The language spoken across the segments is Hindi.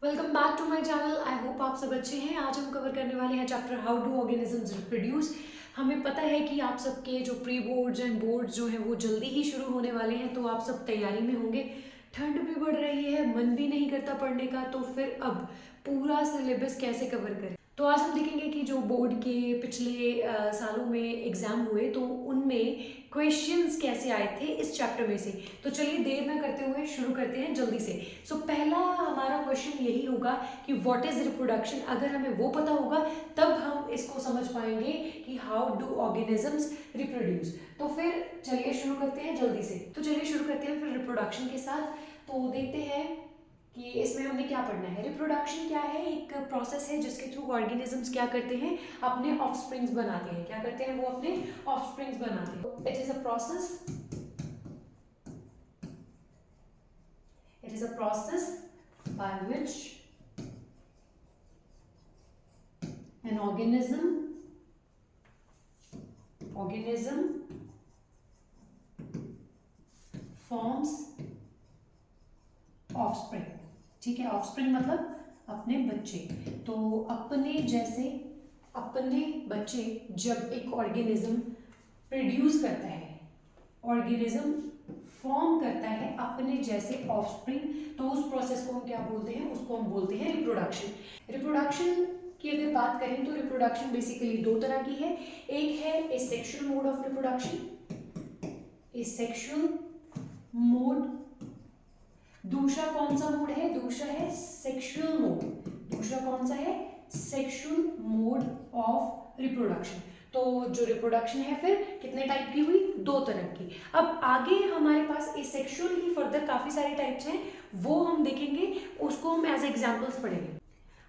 Welcome back to my channel. I hope आप सब अच्छे हैं। आज हम कवर करने वाले हैं chapter how do organisms reproduce. हमें पता है कि आप सबके जो प्री बोर्ड्स एंड बोर्ड्स जो हैं वो जल्दी ही शुरू होने वाले हैं, तो आप सब तैयारी में होंगे। ठंड भी बढ़ रही है, मन भी नहीं करता पढ़ने का, तो फिर अब पूरा सिलेबस कैसे कवर करें। तो आज हम देखेंगे कि जो बोर्ड के पिछले सालों में एग्जाम हुए तो उनमें क्वेश्चंस कैसे आए थे इस चैप्टर में से। तो चलिए देर ना करते हुए शुरू करते हैं जल्दी से। पहला हमारा क्वेश्चन यही होगा कि व्हाट इज रिप्रोडक्शन। अगर हमें वो पता होगा तब हम इसको समझ पाएंगे कि हाउ डू ऑर्गेनिजम्स रिप्रोड्यूस। तो फिर चलिए शुरू करते हैं जल्दी से। तो चलिए शुरू करते हैं फिर रिप्रोडक्शन के साथ। तो देखते हैं कि इसमें हमने क्या पढ़ना है। रिप्रोडक्शन क्या है? एक प्रोसेस है जिसके थ्रू ऑर्गेनिजम्स क्या करते हैं, अपने ऑफस्प्रिंग्स बनाते हैं। क्या करते हैं? वो अपने ऑफस्प्रिंग्स बनाते हैं। It is a process, it is a process by which an organism forms offspring। ठीक है, ऑफस्प्रिंग मतलब अपने बच्चे। तो अपने बच्चे जब एक ऑर्गेनिज्म प्रोड्यूस करता है, ऑर्गेनिज्म फॉर्म करता है अपने जैसे ऑफस्प्रिंग, तो उस प्रोसेस को हम क्या बोलते हैं? उसको हम बोलते हैं रिप्रोडक्शन। रिप्रोडक्शन की अगर बात करें तो रिप्रोडक्शन बेसिकली दो तरह की है। एक है asexual mode of reproduction, asexual mode. दूसरा कौन सा मोड है? दूसरा है सेक्सुअल मोड। दूसरा कौन सा है? Sexual mode of reproduction. तो जो रिप्रोडक्शन है फिर कितने टाइप की हुई? दो तरह की। अब आगे हमारे पास एसेक्सुअल ही फर्दर काफी सारे टाइप्स हैं, वो हम देखेंगे, उसको हम एज एग्जांपल्स पढ़ेंगे।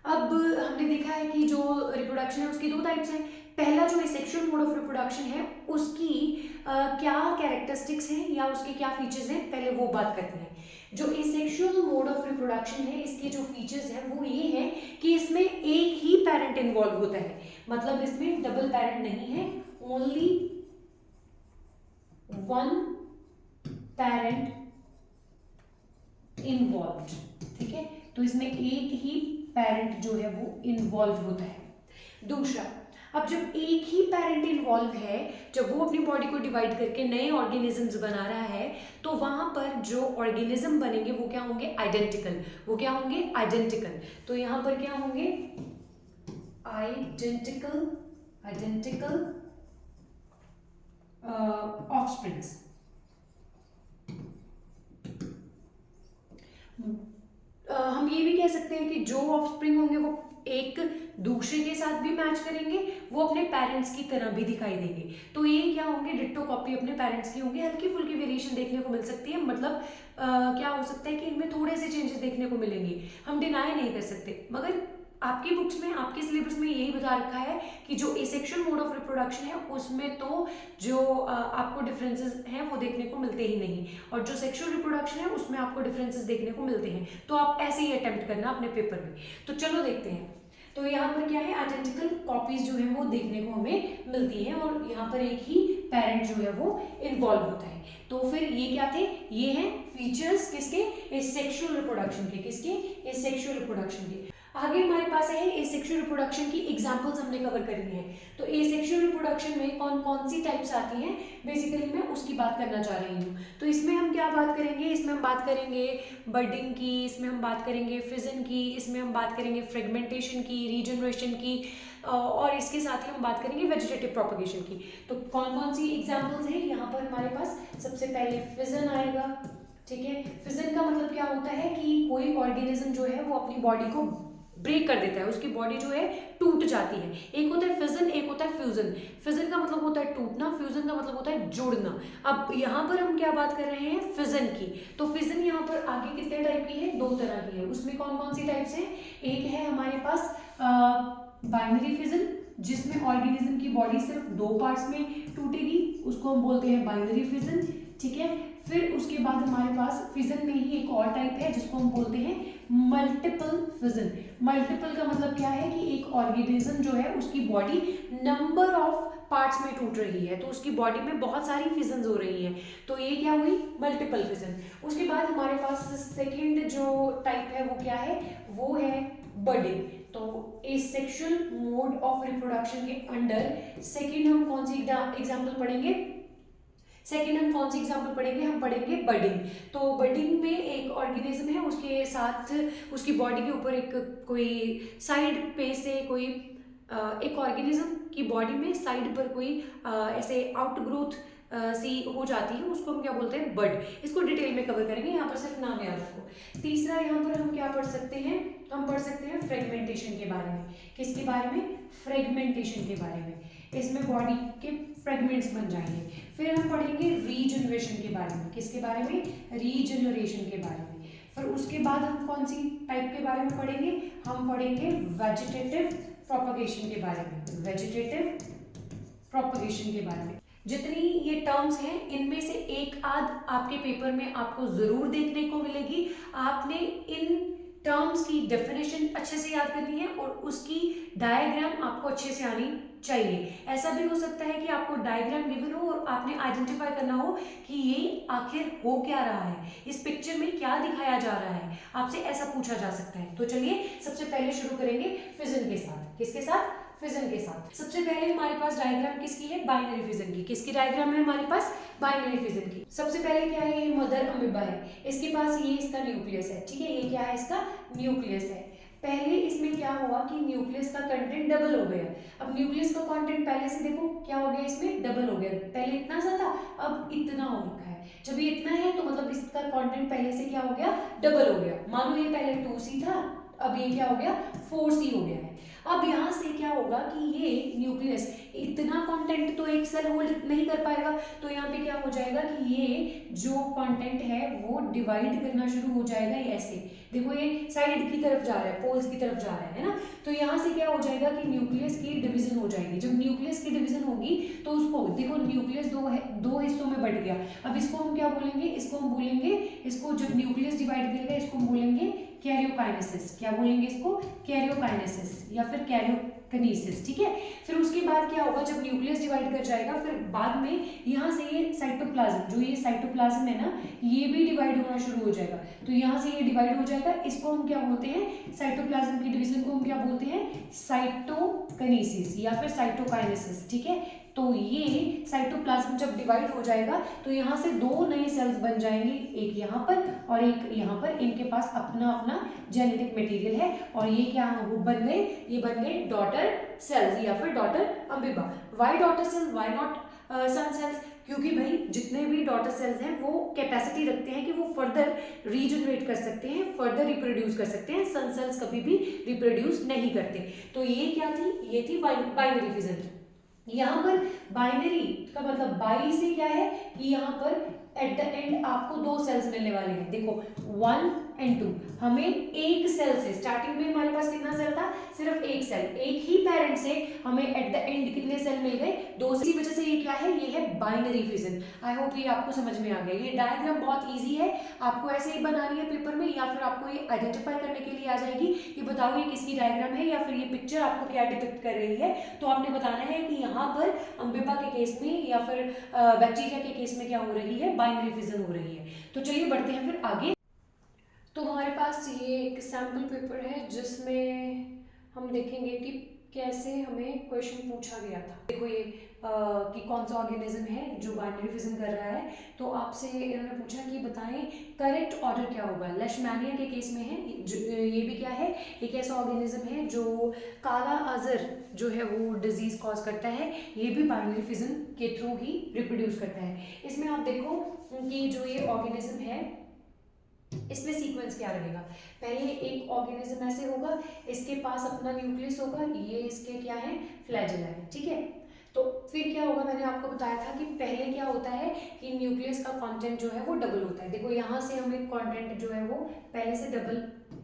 अब हमने देखा है कि जो रिप्रोडक्शन है उसकी दो टाइप्स हैं। पहला जो एसेक्सुअल मोड ऑफ रिप्रोडक्शन है उसकी क्या कैरेक्टरिस्टिक्स हैं या उसके क्या फीचर्स हैं, पहले वो बात करते हैं। जो एसेक्सुअल मोड ऑफ रिप्रोडक्शन है इसके जो फीचर्स हैं वो ये है कि इसमें एक ही पेरेंट इन्वॉल्व होता है, मतलब इसमें डबल पेरेंट नहीं है, ओनली वन पेरेंट इन्वॉल्व। ठीक है, तो इसमें एक ही पेरेंट जो है वो इन्वॉल्व होता है। दूसरा, अब जब एक ही पेरेंट इन्वॉल्व है, जब वो अपनी बॉडी को डिवाइड करके नए ऑर्गेनिजम्स बना रहा है, तो वहां पर जो ऑर्गेनिज्म बनेंगे वो क्या होंगे? आइडेंटिकल। वो क्या होंगे? आइडेंटिकल। तो यहां पर क्या होंगे? Identical offsprings. हम ये भी कह सकते हैं कि जो ऑफस्प्रिंग होंगे वो एक दूसरे के साथ भी मैच करेंगे, वो अपने पेरेंट्स की तरह भी दिखाई देंगे। तो ये क्या होंगे? डिट्टो कॉपी अपने पेरेंट्स की होंगे। हल्की फुल्की वेरिएशन देखने को मिल सकती है, मतलब क्या हो सकता है कि इनमें थोड़े से चेंजेस देखने को मिलेंगे, हम डिनाई नहीं कर सकते। मगर आपकी बुक्स में, आपके सिलेबस में यही बता रखा है कि जो एसेक्सुअल मोड ऑफ रिप्रोडक्शन है उसमें तो जो आपको डिफरेंसेस हैं वो देखने को मिलते ही नहीं, और जो सेक्सुअल रिप्रोडक्शन है उसमें आपको डिफरेंसेस देखने को मिलते हैं। तो आप ऐसे ही अटेम्प्ट करना अपने पेपर में। तो चलो देखते हैं। तो यहाँ पर क्या है? आइडेंटिकल कॉपीज जो है वो देखने को हमें मिलती हैं, और यहाँ पर एक ही पेरेंट जो है वो इन्वॉल्व होता है। तो फिर ये क्या थे? ये हैं फीचर्स किसके? एसेक्सुअल रिप्रोडक्शन के। किसके? एसेक्सुअल रिप्रोडक्शन के। आगे हमारे पास है एसेक्सुअल रिप्रोडक्शन की एग्जांपल्स हमने कवर करनी है। तो एसेक्सुअल रिप्रोडक्शन में कौन कौन सी टाइप्स आती हैं, बेसिकली मैं उसकी बात करना चाह रही हूँ। तो इसमें हम क्या बात करेंगे? इसमें हम बात करेंगे बर्डिंग की, इसमें हम बात करेंगे फिजन की, इसमें हम बात करेंगे फ्रेगमेंटेशन की, रीजनरेशन की, और इसके साथ ही हम बात करेंगे वेजिटेटिव प्रोपगेशन की। तो कौन कौन सी एग्जाम्पल्स हैं यहाँ पर हमारे पास? सबसे पहले फिजन आएगा। ठीक है, फिजन का मतलब क्या होता है कि कोई ऑर्गेनिज्म जो है वो अपनी बॉडी को ब्रेक कर देता है, उसकी बॉडी जो है टूट जाती है। एक होता है फिजन, एक होता है फ्यूजन। फिजन का मतलब होता है टूटना, फ्यूजन का मतलब होता है जोड़ना। अब यहाँ पर हम क्या बात कर रहे हैं? फिजन की। तो फिजन यहाँ पर आगे कितने टाइप की है? दो तरह की है। उसमें कौन कौन सी टाइप्स है? एक है हमारे पास बाइनरी फिजन, जिसमें ऑर्गेनिज्म की बॉडी सिर्फ दो पार्ट्स में टूटेगी, उसको हम बोलते हैं बाइनरी फिजन। ठीक है, फिर उसके बाद हमारे पास फिजन में ही एक और टाइप है जिसको हम बोलते हैं मल्टीपल फिजन। मल्टीपल का मतलब क्या है कि एक ऑर्गेनिज्म जो है उसकी बॉडी नंबर ऑफ पार्ट्स में टूट रही है, तो उसकी बॉडी में बहुत सारी फिजन्स हो रही हैं, तो ये क्या हुई, मल्टीपल फिजन। उसके बाद हमारे पास सेकेंड जो टाइप है वो क्या है, वो है बडिंग। तो इस सेक्सुअल मोड ऑफ रिप्रोडक्शन के अंडर सेकेंड हम कौन सी एग्जाम्पल पढ़ेंगे, हम पढ़ेंगे बडिंग। तो बडिंग में एक ऑर्गेनिज्म है, उसके साथ उसकी बॉडी के ऊपर एक कोई साइड पे से कोई एक ऑर्गेनिज्म की बॉडी में साइड पर कोई ऐसे आउटग्रोथ सी हो जाती है, उसको हम क्या बोलते हैं, बड। इसको डिटेल में कवर करेंगे, यहाँ पर सिर्फ नाम याद रखो। तीसरा यहाँ पर हम क्या पढ़ सकते हैं, हम पढ़ सकते हैं फ्रेगमेंटेशन के बारे में। किसके बारे में, फ्रेगमेंटेशन के बारे में। इसमें बॉडी के फ्रेगमेंट्स बन जाएंगे। फिर हम पढ़ेंगे रीजनरेशन के बारे में। किसके बारे में, रीजनरेशन के बारे में। फिर उसके बाद हम कौन सी टाइप के बारे में पढ़ेंगे, हम पढ़ेंगे वेजिटेटिव प्रोपगेशन के बारे में। वेजिटेटिव प्रोपगेशन के बारे में। जितनी ये टर्म्स हैं इनमें से एक आध आपके पेपर में आपको जरूर देखने को मिलेगी। आपने इन टर्म्स की डेफिनेशन अच्छे से याद करनी है और उसकी डायग्राम आपको अच्छे से आनी चाहिए। ऐसा भी हो सकता है कि आपको डायग्राम गिवन हो और आपने आइडेंटिफाई करना हो कि ये आखिर हो क्या रहा है, इस पिक्चर में क्या दिखाया जा रहा है, आपसे ऐसा पूछा जा सकता है। तो चलिए सबसे पहले शुरू करेंगे फिजन के साथ। किसके साथ, फिजन के साथ। सबसे पहले हमारे पास डायग्राम किसकी है, बाइनरी फिजन की। किसकी डायग्राम है हमारे पास, बाइनरी फिजन की। सबसे पहले क्या है, ये मदर अमीबा है, इसके पास ये इसका न्यूक्लियस है, ठीक है, ये क्या है, इसका न्यूक्लियस है। पहले इसमें क्या हुआ कि न्यूक्लियस का कंटेंट डबल हो गया। अब न्यूक्लियस का कंटेंट पहले से देखो क्या हो गया, इसमें डबल हो गया। पहले इतना सा था, अब इतना हो रखा है। जब ये इतना है तो मतलब इसका कंटेंट पहले से क्या हो गया, डबल हो गया। मानो ये पहले 2C था, अब ये क्या हो गया, 4C हो गया है। अब यहाँ से क्या होगा कि ये न्यूक्लियस इतना कंटेंट तो एक सेल होल्ड नहीं कर पाएगा, तो यहाँ पे क्या हो जाएगा कि ये जो कंटेंट है वो डिवाइड करना शुरू हो जाएगा। ये ऐसे देखो, ये साइड की तरफ जा रहा है, पोल्स की तरफ जा रहा है ना। तो यहाँ से क्या हो जाएगा कि न्यूक्लियस की डिवीजन हो जाएगी। जब न्यूक्लियस की डिवीजन होगी तो उसको देखो, न्यूक्लियस दो हिस्सों में बट गया। अब इसको हम क्या बोलेंगे, इसको हम बोलेंगे, इसको जब न्यूक्लियस डिवाइड करेगा इसको हम बोलेंगे कैरियोकाइनेसिस। क्या बोलेंगे इसको, कैरियोकाइनेसिस या फिर कैरियोकिनेसिस, ठीक है। फिर उसके बाद क्या होगा, जब न्यूक्लियस डिवाइड कर जाएगा फिर बाद में यहाँ से ये साइटोप्लाज्म, जो ये साइटोप्लाज्म है ना, ये भी डिवाइड होना शुरू हो जाएगा। तो यहाँ से ये डिवाइड हो जाएगा, इसको हम क्या बोलते हैं, साइटोप्लाज्म की डिवीजन को हम क्या बोलते हैं, साइटोकिनेसिस या फिर साइटोकाइनेसिस, ठीक है। तो ये साइटोप्लाज्म जब डिवाइड हो जाएगा तो यहाँ से दो नए सेल्स बन जाएंगे, एक यहाँ पर और एक यहाँ पर। इनके पास अपना अपना जेनेटिक मटेरियल है और ये क्या वो बन गए, ये बन गए डॉटर सेल्स या फिर daughter amoeba. Why daughter cells, why not son cells, क्योंकि भाई जितने भी डॉटर सेल्स हैं वो कैपेसिटी रखते हैं कि वो फर्दर रीजनरेट कर सकते हैं, फर्दर रिप्रोड्यूस कर सकते हैं। सन सेल्स कभी भी रिप्रोड्यूस नहीं करते। तो ये क्या थी, ये थी बाइनरी फिजन। यहाँ पर बाइनरी का मतलब बाई से क्या है कि यहाँ पर एट द एंड आपको दो सेल्स मिलने वाले हैं। देखो 1 और 2, हमें एक सेल से, स्टार्टिंग में हमारे पास कितना सेल था, सिर्फ एक सेल, एक ही पेरेंट से हमें एट द एंड कितने सेल मिल गए, 2। इसी वजह से ये क्या है, ये है बाइनरी फिजन। आई होप ये आपको समझ में आ गया। ये डायग्राम बहुत ईजी है, आपको ऐसे ही बनानी है पेपर में, या फिर आपको ये आइडेंटिफाई करने के लिए आ जाएगी कि बताओ ये किसकी डायग्राम है या फिर ये पिक्चर आपको क्या डिपिक्ट कर रही है। तो आपने बताना है कि यहाँ पर अमीबा के केस में या फिर बैक्टीरिया के केस में क्या हो रही है, बाइनरी फिजन हो रही है। तो चलिए बढ़ते हैं फिर आगे। तो हमारे पास ये एक सैम्पल पेपर है जिसमें हम देखेंगे कि कैसे हमें क्वेश्चन पूछा गया था। देखो ये कि कौन सा ऑर्गेनिज्म है जो बाइनरी फिजन कर रहा है। तो आपसे इन्होंने पूछा कि बताएं करेक्ट ऑर्डर क्या होगा। लेशमैनिया के केस में है, ये भी क्या है, एक ऐसा ऑर्गेनिज्म है जो काला अजर जो है वो डिजीज कॉज करता है। ये भी बाइनरी फिजन के थ्रू ही रिप्रोड्यूस करता है। इसमें आप देखो कि जो ये ऑर्गेनिज्म है इसमें सीक्वेंस क्या रहेगा। पहले एक ऑर्गेनिज्म ऐसे होगा, इसके पास अपना न्यूक्लियस होगा, ये इसके क्या है, फ्लैजेला है, ठीक है। तो फिर क्या होगा, मैंने आपको बताया था कि पहले क्या होता है कि न्यूक्लियस का कंटेंट जो है वो डबल होता है। देखो यहाँ से हमें कंटेंट जो है वो पहले से डबल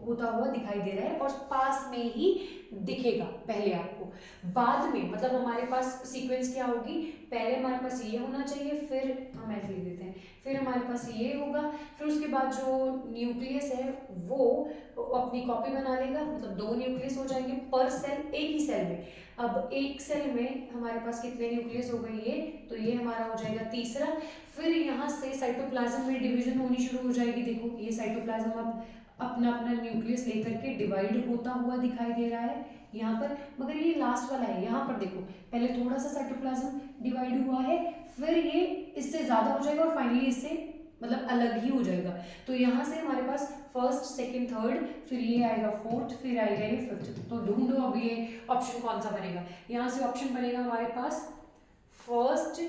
होता हुआ दिखाई दे रहा है और पास में ही दिखेगा पहले आपको। बाद में मतलब हमारे पास सीक्वेंस क्या होगी, पहले हमारे पास ये होना चाहिए, फिर हम ऐसे लिख देते हैं, फिर हमारे पास ये होगा, फिर उसके बाद जो न्यूक्लियस है वो अपनी कॉपी बना लेगा, मतलब 2 न्यूक्लियस हो जाएंगे पर सेल, एक ही सेल में। अब एक सेल में हमारे पास कितने न्यूक्लियस हो गए, ये तो ये हमारा हो जाएगा तीसरा। फिर यहाँ से साइटोप्लाज्म में डिवीजन होनी शुरू हो जाएगी। देखो ये साइटोप्लाज्म अब अपना अपना न्यूक्लियस लेकर के डिवाइड होता हुआ दिखाई दे रहा है यहाँ पर, मगर ये लास्ट वाला है। यहाँ पर देखो पहले थोड़ा सा साइटोप्लाज्म डिवाइड हुआ है, फिर ये इससे ज्यादा हो जाएगा और फाइनली इससे मतलब अलग ही हो जाएगा। तो यहाँ से हमारे पास फर्स्ट, सेकंड, थर्ड, फिर ये आएगा फोर्थ, फिर आएगा ये फिफ्थ। तो ढूंढो अब ये ऑप्शन कौन सा बनेगा। यहाँ से ऑप्शन बनेगा हमारे पास फर्स्ट,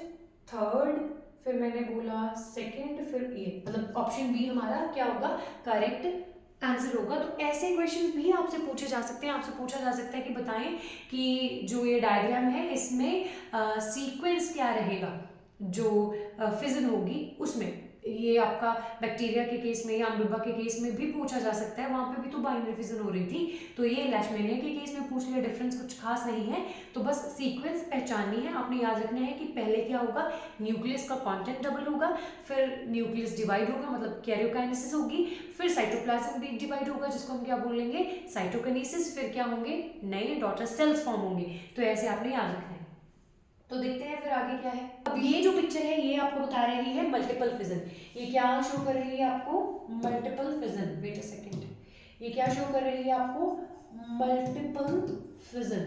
थर्ड, फिर मैंने बोला सेकंड, फिर ये, मतलब ऑप्शन बी हमारा क्या होगा, करेक्ट आंसर होगा। तो ऐसे क्वेश्चंस भी आपसे पूछे जा सकते हैं। आपसे पूछा जा सकता है कि बताएं कि जो ये डायग्राम है इसमें सीक्वेंस क्या रहेगा, जो फिजन होगी उसमें। ये आपका बैक्टीरिया के केस में या अमीबा के केस में भी पूछा जा सकता है, वहां पे भी तो बाइनरी फिजन हो रही थी। तो ये लेशमैनिया के केस में पूछ लिया, डिफरेंस कुछ खास नहीं है। तो बस सीक्वेंस पहचाननी है, आपने याद रखना है कि पहले क्या होगा, न्यूक्लियस का कंटेंट डबल होगा, फिर न्यूक्लियस डिवाइड होगा मतलब कैरियोकाइनेसिस होगी, फिर साइटोप्लाज्म भी डिवाइड होगा जिसको हम क्या बोलेंगे, साइटोकिनेसिस, फिर क्या होंगे, नए डॉटर सेल्स फॉर्म होंगे। तो ऐसे आपने याद रखना है। तो देखते हैं फिर आगे क्या है। अब ये जो पिक्चर है ये आपको बता रही है मल्टीपल फिजन। ये क्या शो कर रही है आपको, multiple fission. Wait a second, ये क्या शो कर रही है आपको, मल्टीपल फिजन।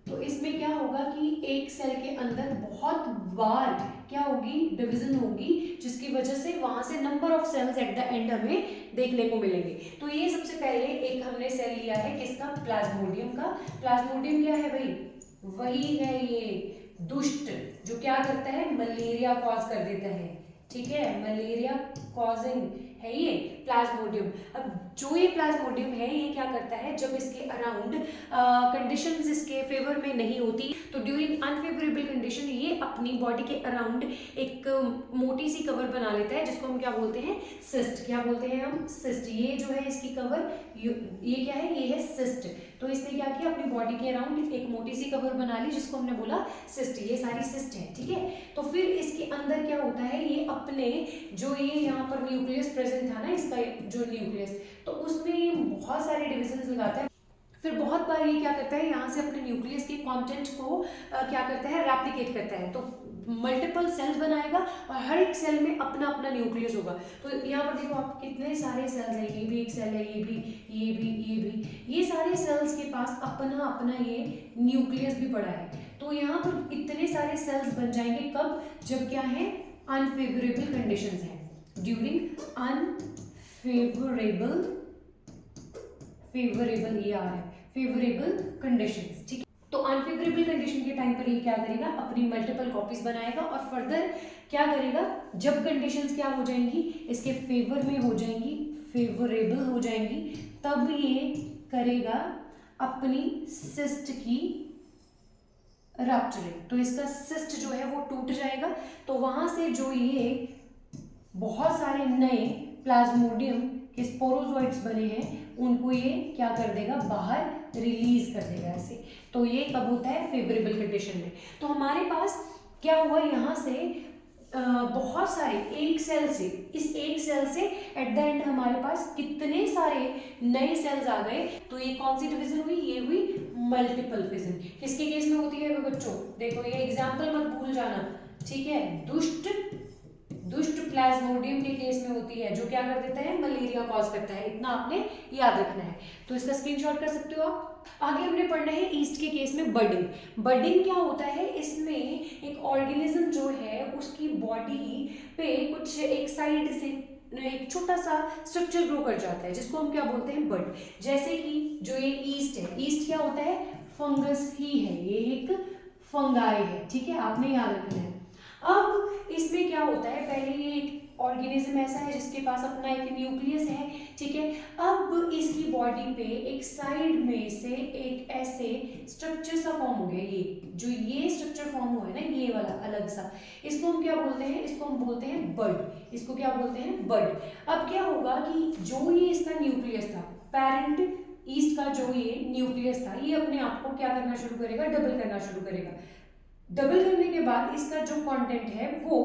तो इसमें क्या होगा कि एक सेल के अंदर बहुत बार क्या होगी, डिवीजन होगी, जिसकी वजह से वहां से number of cells at the end हमें देखने को मिलेंगे। तो ये सबसे पहले एक हमने सेल लिया है किसका, प्लाज्मोडियम का। प्लाज्मोडियम क्या है भाई, वही है ये दुष्ट जो क्या करता है, मलेरिया कॉज कर देता है। ठीक है, मलेरिया कॉजिंग है ये प्लाज्मोडियम। अब जो ये प्लाज्मोडियम है ये क्या करता है, जब इसके अराउंड कंडीशंस इसके फेवर में नहीं होती तो ड्यूरिंग अनफेवरेबल कंडीशन ये अपनी बॉडी के अराउंड एक मोटी सी कवर बना लेता है जिसको हम क्या बोलते हैं, सिस्ट। क्या बोलते हैं हम, सिस्ट। ये जो है इसकी कवर, ये क्या है, ये है सिस्ट। तो इसने क्या किया, अपनी बॉडी के अराउंड एक मोटी सी कवर बना ली जिसको हमने बोला सिस्ट। ये सारी सिस्ट है, ठीक है। तो फिर इसके अंदर क्या होता है, ये अपने जो ये यहाँ पर न्यूक्लियस प्रेजेंट था ना, इसका जो न्यूक्लियस, तो उसमें ये बहुत सारे डिविजन्स लगाता है। फिर बहुत बार ये क्या करता है, यहाँ से अपने न्यूक्लियस के कंटेंट को क्या करता है, रेप्लिकेट करता है। तो मल्टीपल सेल्स बनाएगा और हर एक सेल में अपना अपना न्यूक्लियस होगा। तो यहाँ पर देखो आप कितने सारे सेल्स हैं, ये भी एक सेल है, ये भी, ये भी, ये भी, ये सारे सेल्स के पास अपना अपना ये न्यूक्लियस भी पड़ा है। तो यहाँ पर इतने सारे सेल्स बन जाएंगे कब, जब क्या है, अनफेवरेबल कंडीशंस हैं, ड्यूरिंग अनफेवरेबल, फेवरेबल ये आ रहा है, फेवरेबल कंडीशंस। ठीक है, तो अनफेवरेबल कंडीशन के टाइम पर ये क्या करेगा, अपनी मल्टीपल कॉपीज बनाएगा और फर्दर क्या करेगा, जब कंडीशंस क्या हो जाएंगी, इसके फेवर में हो जाएंगी, फेवरेबल हो जाएंगी, तब ये करेगा अपनी सिस्ट की रप्चरिंग। तो इसका सिस्ट जो है वो टूट जाएगा। तो वहां से जो ये बहुत सारे नए प्लाज्मोडियम के स्पोरोजोइड्स बने हैं उनको ये क्या कर देगा, बाहर रिलीज कर देगा ऐसे। तो ये कब होता है, फेवरेबल कंडीशन में। तो हमारे पास क्या हुआ, यहाँ से बहुत सारे, एक सेल से, इस एक सेल से एट द एंड हमारे पास कितने सारे नए सेल्स आ गए। तो ये कौन सी डिवीजन हुई, ये हुई मल्टीपल फिजन। किसके केस में होती है बच्चों, देखो ये एग्जाम्पल मत भूल जाना, ठीक है। दुष्ट प्लाज्मोडियम के केस में होती है, जो क्या कर देता है, मलेरिया कॉज करता है। इतना आपने याद रखना है, तो इसका स्क्रीनशॉट कर सकते हो आप। आगे हमने पढ़ना है ईस्ट के केस में बर्डिंग। बर्डिंग क्या होता है, इसमें एक ऑर्गेनिज्म जो है उसकी बॉडी पे कुछ एक साइड से एक छोटा सा स्ट्रक्चर ग्रो कर जाता है जिसको हम क्या बोलते हैं, बर्ड। जैसे कि जो ये ईस्ट है, ईस्ट क्या होता है, फंगस ही है, ये एक फंगाई है, ठीक है, आपने याद रखना है। अब इसमें क्या होता है, पहले ये एक ऑर्गेनिज्म ऐसा है जिसके पास अपना एक न्यूक्लियस है, ठीक है। अब इसकी बॉडी पे एक साइड में से एक ऐसे स्ट्रक्चर सा फॉर्म हो गया, ये स्ट्रक्चर फॉर्म हुआ है ना, ये वाला अलग सा, इसको हम क्या बोलते हैं, इसको हम बोलते हैं बर्ड। इसको क्या बोलते हैं, बर्ड। अब क्या होगा कि जो ये इसका न्यूक्लियस था पेरेंट ईस्ट का जो ये न्यूक्लियस था ये अपने आप को क्या करना शुरू करेगा, डबल करना शुरू करेगा। डबल करने के बाद इसका जो कंटेंट है वो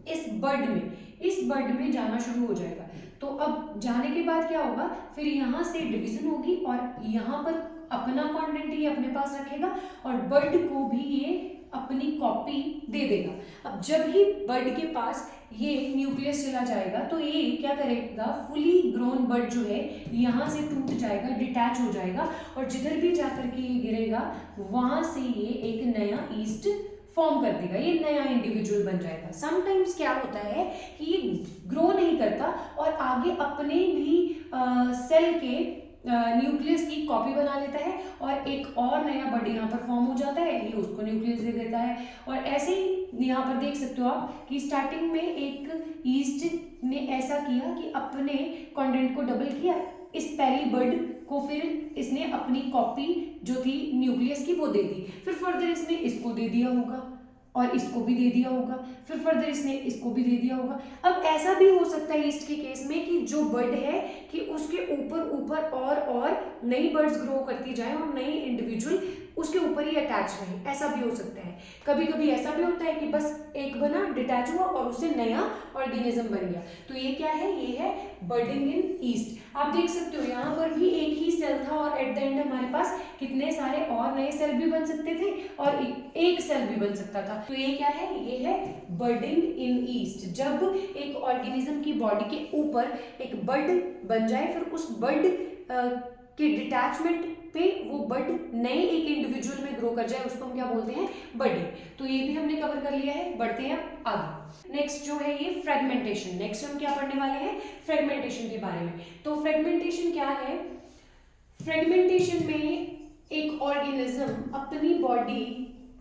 इस बर्ड में जाना शुरू हो जाएगा। तो अब जाने के बाद क्या होगा, फिर यहाँ से डिवीजन होगी और यहाँ पर अपना कंटेंट ये अपने पास रखेगा और बर्ड को भी ये अपनी कॉपी दे देगा। अब जब ही बर्ड के पास ये न्यूक्लियस चला जाएगा तो ये क्या करेगा, फुली ग्रोन बर्ड जो है यहाँ से टूट जाएगा, डिटैच हो जाएगा और जिधर भी जाकर के ये गिरेगा वहां से ये एक नया ईस्ट फॉर्म कर देगा, ये नया इंडिविजुअल बन जाएगा। समटाइम्स क्या होता है कि ये ग्रो नहीं करता और आगे अपने भी सेल के न्यूक्लियस की कॉपी बना लेता है और एक और नया बर्ड यहाँ पर फॉर्म हो जाता है, ये उसको न्यूक्लियस दे देता है। और ऐसे ही यहाँ पर देख सकते हो आप कि स्टार्टिंग में एक ईस्ट ने ऐसा किया कि अपने कंटेंट को डबल किया, इस पहली बर्ड को फिर इसने अपनी कॉपी जो थी न्यूक्लियस की वो दे दी, फिर फर्दर इसने इसको दे दिया होगा और इसको भी दे दिया होगा, फिर फर्दर इसने इसको भी दे दिया होगा। अब ऐसा भी हो सकता है ईस्ट के केस में कि जो बर्ड है कि उसके ऊपर और नई बर्ड्स ग्रो करती जाए और नई इंडिविजुअल उसके ऊपर ही अटैच रहे, ऐसा भी हो सकता है। कभी कभी ऐसा भी होता है कि बस एक बना, डिटैच हुआ और उससे नया ऑर्गेनिज्म बन गया। तो ये क्या है, ये है बर्डिंग इन ईस्ट। आप देख सकते हो यहाँ पर भी एक ही सेल था और एट द एंड हमारे पास कितने सारे और नए सेल भी बन सकते थे और एक सेल भी बन सकता था। तो ये क्या है, ये है बर्डिंग इन ईस्ट। जब एक ऑर्गेनिज्म की बॉडी के ऊपर एक बर्ड बन जाए, फिर उस बर्ड के डिटैचमेंट पे वो बर्ड नए एक इंडिविजुअल में ग्रो कर जाए, उसको हम क्या बोलते हैं, बर्डिंग। तो ये भी हमने कवर कर लिया है। बढ़ते हैं आगे। नेक्स्ट जो है ये फ्रेगमेंटेशन। नेक्स्ट हम क्या पढ़ने वाले हैं, फ्रेगमेंटेशन के बारे में। तो फ्रेगमेंटेशन क्या है, फ्रेगमेंटेशन में एक ऑर्गेनिज्म अपनी बॉडी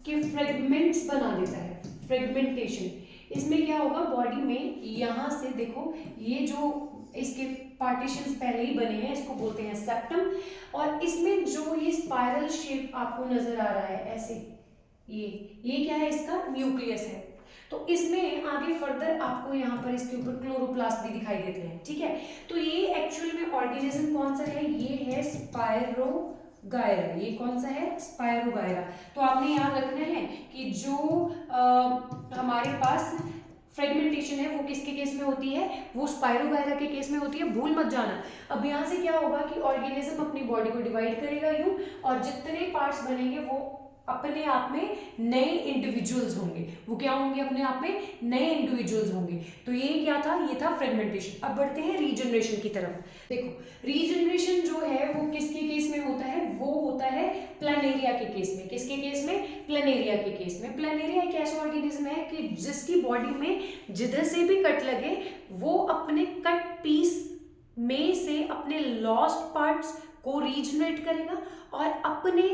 के फ्रेगमेंट्स बना देता है। फ्रेगमेंटेशन, इसमें क्या होगा, बॉडी में यहाँ से देखो ये जो इसके पार्टीशंस पहले ही बने हैं इसको बोलते हैं सेप्टम, और इसमें जो ये स्पाइरल शेप आपको नजर आ रहा है ऐसे, ये क्या है, इसका न्यूक्लियस है। तो इसमें आगे फर्दर आपको यहाँ पर इसके ऊपर क्लोरोप्लास्ट भी दिखाई देते हैं, ठीक है। तो ये एक्चुअल में ऑर्गेनिज्म कौन सा है, ये है स्पायरोगायरा। ये कौन सा है, स्पायरोगायरा। तो आपने याद रखना है कि जो हमारे पास फ्रेगमेंटेशन है वो किसके केस में होती है, वो स्पायरोगायरा के केस में होती है, भूल मत जाना। अब यहाँ से क्या होगा कि ऑर्गेनिज्म अपनी बॉडी को डिवाइड करेगा यूं, और जितने पार्ट्स बनेंगे वो अपने आप में नए इंडिविजुअल्स होंगे। वो क्या होंगे, अपने आप में नए इंडिविजुअल्स होंगे। तो ये क्या था, ये था फ्रेगमेंटेशन। अब बढ़ते हैं रीजनरेशन की तरफ। देखो रीजनरेशन जो है वो किसके केस में होता है, वो होता है प्लानेरिया के केस में। किसके केस में, प्लानेरिया के केस में। प्लानेरिया एक ऐसा ऑर्गेनिज्म है कि जिसकी बॉडी में जिधर से भी कट लगे वो अपने कट पीस में से अपने लॉस्ट पार्ट्स को रीजनरेट करेगा और अपने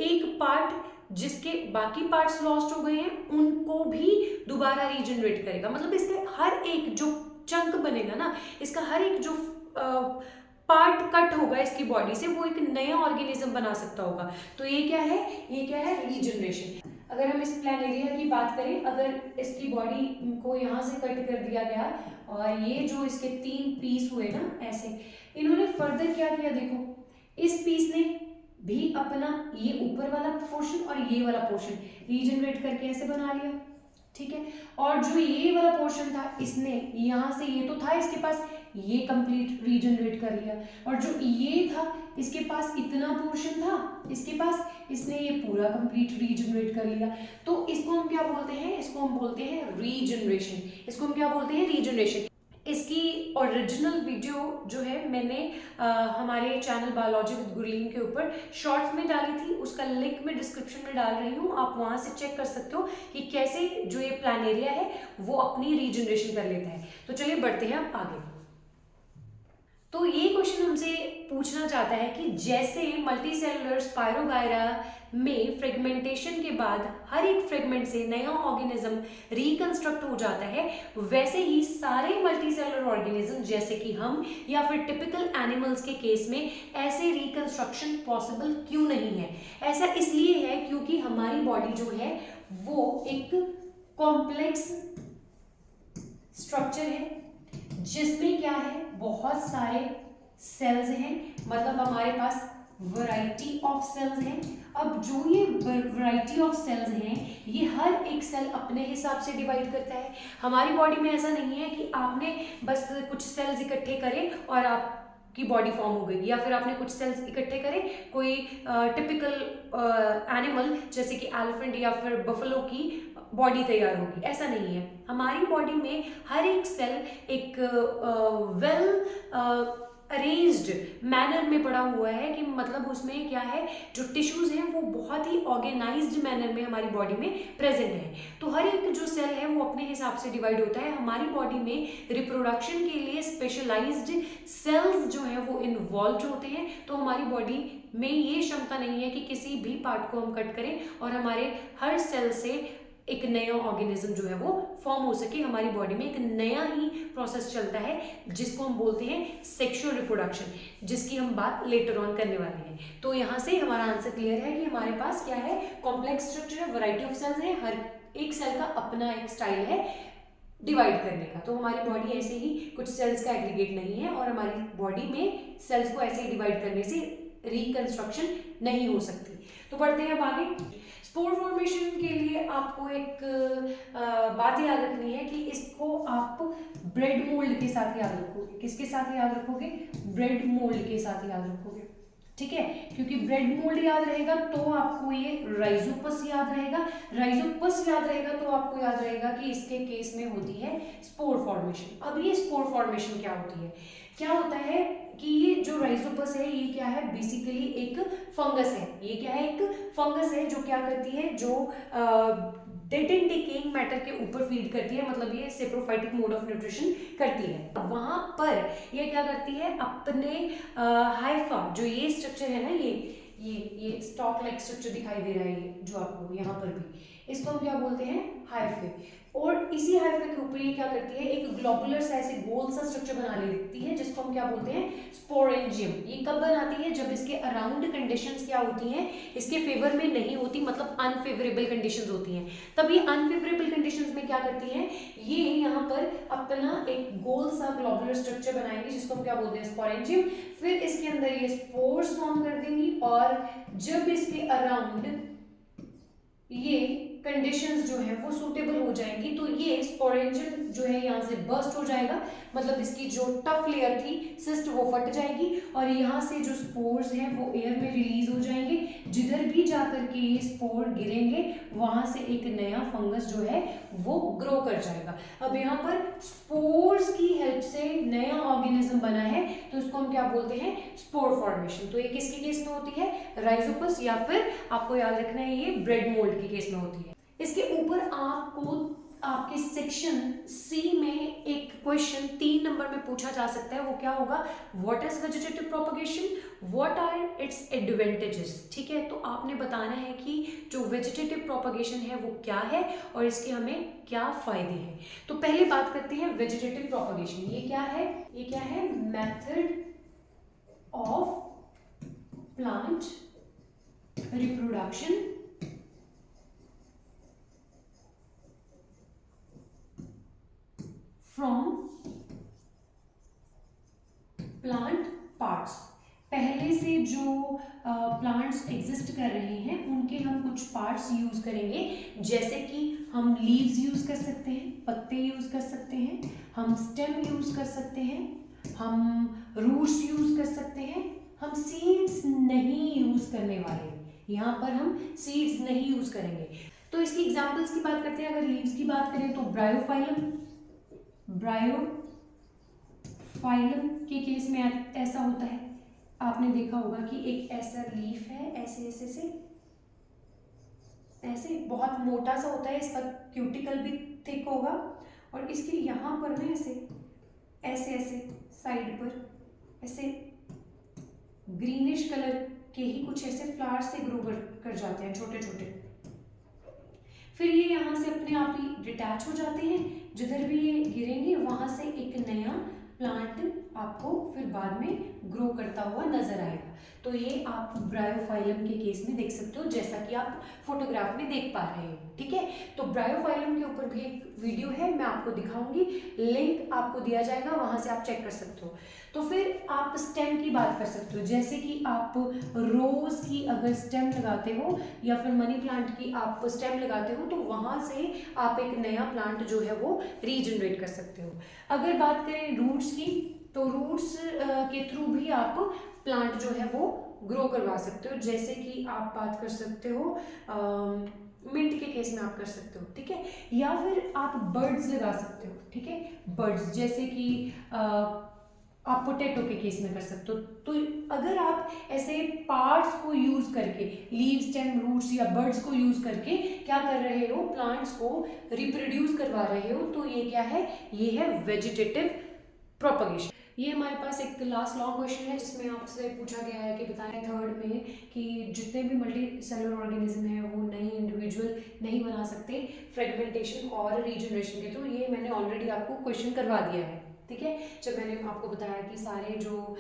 एक पार्ट जिसके बाकी पार्ट्स लॉस्ट हो गए हैं उनको भी दोबारा रीजनरेट करेगा। मतलब इसके हर एक जो चंक बनेगा ना, इसका हर एक जो पार्ट कट होगा इसकी बॉडी से, वो एक नया ऑर्गेनिज्म बना सकता होगा। तो ये क्या है, ये क्या है, रीजनरेशन। अगर हम इस प्लानेरिया की बात करें, अगर इसकी बॉडी को यहाँ से कट कर दिया गया और ये जो इसके 3 पीस हुए ना ऐसे, इन्होंने फर्दर क्या किया, देखो इस पीस ने भी अपना ये ऊपर वाला पोर्शन और ये वाला पोर्शन रीजनरेट करके ऐसे बना लिया, ठीक है। और जो ये वाला पोर्शन था इसने यहाँ से, ये तो था इसके पास, ये कंप्लीट रीजनरेट कर लिया। और जो ये था इसके पास इतना पोर्शन था इसके पास, इसने ये पूरा कंप्लीट रीजनरेट कर लिया। तो इसको हम क्या बोलते हैं, इसको हम बोलते हैं रीजनरेशन। इसको हम क्या बोलते हैं, रीजनरेशन। इसकी ओरिजिनल वीडियो जो है मैंने हमारे चैनल बायोलॉजी विद गुरलीन के ऊपर शॉर्ट्स में डाली थी, उसका लिंक मैं डिस्क्रिप्शन में डाल रही हूँ, आप वहाँ से चेक कर सकते हो कि कैसे जो ये प्लानेरिया है वो अपनी रीजनरेशन कर लेता है। तो चलिए बढ़ते हैं अब आगे। तो ये क्वेश्चन हमसे पूछना चाहता है कि जैसे मल्टीसेलुलर स्पायरोगायरा में फ्रेगमेंटेशन के बाद हर एक फ्रेगमेंट से नया ऑर्गेनिज्म रिकंस्ट्रक्ट हो जाता है, वैसे ही सारे मल्टीसेलुलर ऑर्गेनिज्म जैसे कि हम या फिर टिपिकल एनिमल्स के केस में ऐसे रिकंस्ट्रक्शन पॉसिबल क्यों नहीं है। ऐसा इसलिए है क्योंकि हमारी बॉडी जो है वो एक कॉम्प्लेक्स स्ट्रक्चर है जिसमें क्या है, बहुत सारे सेल्स हैं, मतलब हमारे पास वैरायटी ऑफ सेल्स हैं। अब जो ये वैरायटी ऑफ सेल्स हैं, ये हर एक सेल अपने हिसाब से डिवाइड करता है। हमारी बॉडी में ऐसा नहीं है कि आपने बस कुछ सेल्स इकट्ठे करे और आपकी बॉडी फॉर्म हो गई, या फिर आपने कुछ सेल्स इकट्ठे करे, कोई टिपिकल एनिमल जैसे कि एलिफेंट या फिर बफलो की बॉडी तैयार होगी, ऐसा नहीं है। हमारी बॉडी में हर एक सेल एक वेल अरेंज्ड मैनर में पड़ा हुआ है, कि मतलब उसमें क्या है, जो टिश्यूज हैं वो बहुत ही ऑर्गेनाइज्ड मैनर में हमारी बॉडी में प्रेजेंट है। तो हर एक जो सेल है वो अपने हिसाब से डिवाइड होता है। हमारी बॉडी में रिप्रोडक्शन के लिए स्पेशलाइज्ड सेल्स जो है वो इन्वॉल्व होते हैं। तो हमारी बॉडी में ये क्षमता नहीं है कि किसी भी पार्ट को हम कट करें और हमारे हर सेल से एक नया ऑर्गेनिज्म जो है वो फॉर्म हो सके। हमारी बॉडी में एक नया ही प्रोसेस चलता है जिसको हम बोलते हैं सेक्सुअल रिप्रोडक्शन, जिसकी हम बात लेटर ऑन करने वाले हैं। तो यहाँ से हमारा आंसर क्लियर है कि हमारे पास क्या है, कॉम्प्लेक्स स्ट्रक्चर है, वैरायटी ऑफ सेल्स है, हर एक सेल का अपना एक स्टाइल है डिवाइड करने का। तो हमारी बॉडी ऐसे ही कुछ सेल्स का एग्रीगेट नहीं है, और हमारी बॉडी में सेल्स को ऐसे ही डिवाइड करने से रिकंस्ट्रक्शन नहीं हो सकती। तो बढ़ते हैं अब आगे। स्पोर फॉर्मेशन के लिए आपको एक बात याद रखनी है कि इसको आप ब्रेड मोल्ड के साथ याद रखोगे। किसके साथ याद रखोगे? ब्रेड मोल्ड के साथ याद रखोगे, ठीक है। क्योंकि ब्रेड मोल्ड याद रहेगा तो आपको ये राइजोपस याद रहेगा, राइजोपस याद रहेगा तो आपको याद रहेगा कि इसके केस में होती है स्पोर फॉर्मेशन। अब ये स्पोर फॉर्मेशन क्या होती है? क्या होता है कि ये जो राइजोपस है ये क्या है, बेसिकली एक फंगस है। ये क्या है, एक फंगस है जो क्या करती है, जो डेड एंड डिकेइंग मैटर के ऊपर फीड करती है, मतलब ये सेप्रोफाइटिक मोड ऑफ न्यूट्रिशन करती है। वहां पर ये क्या करती है, अपने हाइफा, जो ये स्ट्रक्चर है ना, ये स्टॉक लाइक स्ट्रक्चर दिखाई दे रहा है, ये जो आपको यहाँ पर भी, इसको हम क्या बोलते हैं, हाइफे। और इसी हाइफे के ऊपर ये क्या करती है, एक ग्लोबुलर सा ऐसे गोल सा स्ट्रक्चर बना लेती है, जिसको हम क्या बोलते हैं, स्पोरेंजियम। ये कब बनाती है, जब इसके अराउंड कंडीशंस क्या होती हैं, इसके फेवर में नहीं होती, मतलब अनफेवरेबल कंडीशंस होती हैं। तब ये अनफेवरेबल कंडीशंस में क्या करती हैं, ये यहाँ पर अपना एक गोल सा ग्लोबुलर स्ट्रक्चर बनाएंगे, जिसको हम क्या बोलते हैं, स्पोरेंजियम। फिर इसके अंदर ये स्पोर्स फॉर्म कर देंगी, और जब इसके अराउंड ये कंडीशंस जो है वो सूटेबल हो जाएंगी, तो ये स्पोरेंजियम जो है यहाँ से बर्स्ट हो जाएगा, मतलब इसकी जो टफ लेयर थी सिस्ट वो फट जाएगी, और यहाँ से जो स्पोर्स हैं वो एयर में रिलीज हो जाएंगे। जिधर भी जाकर के ये स्पोर गिरेंगे वहां से एक नया फंगस जो है वो ग्रो कर जाएगा। अब यहाँ पर स्पोर्स की हेल्प से नया ऑर्गेनिज्म बना है, तो इसको हम क्या बोलते हैं, स्पोर फॉर्मेशन। तो ये किसके केस में होती है, राइजोपस, या फिर आपको याद रखना है ये ब्रेड मोल्ड के केस में होती है। इसके ऊपर आपको आपके सेक्शन सी में एक क्वेश्चन 3 नंबर में पूछा जा सकता है, वो क्या होगा, what is vegetative propagation, what are its advantages. ठीक है, तो आपने बताना है कि जो वेजिटेटिव प्रोपगेशन है वो क्या है और इसके हमें क्या फायदे हैं। तो पहले बात करते हैं वेजिटेटिव प्रोपगेशन। ये क्या है, ये क्या है, method of plant reproduction from plant parts. पहले से जो प्लांट्स एग्जिस्ट कर रहे हैं उनके हम कुछ पार्ट्स यूज करेंगे, जैसे कि हम लीव्स यूज कर सकते हैं, पत्ते यूज कर सकते हैं, हम स्टेम यूज कर सकते हैं, हम रूट्स यूज कर सकते हैं, हम सीड्स नहीं यूज करने वाले, यहाँ पर हम सीड्स नहीं यूज करेंगे। तो इसकी एग्जांपल्स की बात करते हैं। अगर लीव्स की बात करें तो ब्रायोफाइलम, ब्रायोफाइलम के केस में ऐसा होता है, आपने देखा होगा कि एक ऐसा लीफ है, ऐसे ऐसे से ऐसे बहुत मोटा सा होता है, इसका क्यूटिकल भी थिक होगा, और इसके यहाँ पर ना ऐसे ऐसे ऐसे साइड पर ऐसे ग्रीनिश कलर के ही कुछ ऐसे फ्लावर्स से ग्रो कर जाते हैं, छोटे छोटे। फिर ये यहाँ से अपने आप ही डिटैच हो जाते हैं, जिधर भी ये गिरेंगे वहां से एक नया प्लांट आपको फिर बाद में ग्रो करता हुआ नजर आएगा। तो ये आप ब्रायोफाइलम के केस में देख सकते हो, जैसा कि आप फोटोग्राफ में देख पा रहे हो। ठीक है, तो ब्रायोफाइलम के ऊपर भी एक वीडियो है, मैं आपको दिखाऊंगी, लिंक आपको दिया जाएगा, वहां से आप चेक कर सकते हो। तो फिर आप स्टेम की बात कर सकते हो, जैसे कि आप रोज की अगर स्टेम लगाते हो या फिर मनी प्लांट की आप स्टेम लगाते हो, तो वहां से आप एक नया प्लांट जो है वो रीजनरेट कर सकते हो। अगर बात करें रूट्स की, तो रूट्स के थ्रू भी आप प्लांट जो है वो ग्रो करवा सकते हो, जैसे कि आप बात कर सकते हो मिंट के केस में आप कर सकते हो। ठीक है, या फिर आप बर्ड्स लगा सकते हो। ठीक है, बर्ड्स जैसे कि आप पोटैटो के केस में कर सकते हो। तो अगर आप ऐसे पार्ट्स को यूज करके, लीव, स्टेम, रूट्स या बर्ड्स को यूज करके क्या कर रहे हो, प्लांट्स को रिप्रोड्यूस करवा रहे हो, तो ये क्या है, ये है वेजिटेटिव प्रोपगेशन। ये हमारे पास एक लास्ट लॉन्ग क्वेश्चन है जिसमें आपसे पूछा गया है कि बताएं थर्ड में कि जितने भी मल्टी सेलुलर ऑर्गेनिज्म है वो नई इंडिविजुअल नहीं बना सकते फ्रेगमेंटेशन और रीजनरेशन के थ्रू। ये मैंने ऑलरेडी आपको क्वेश्चन करवा दिया है। ठीक है, जब मैंने आपको बताया कि सारे जो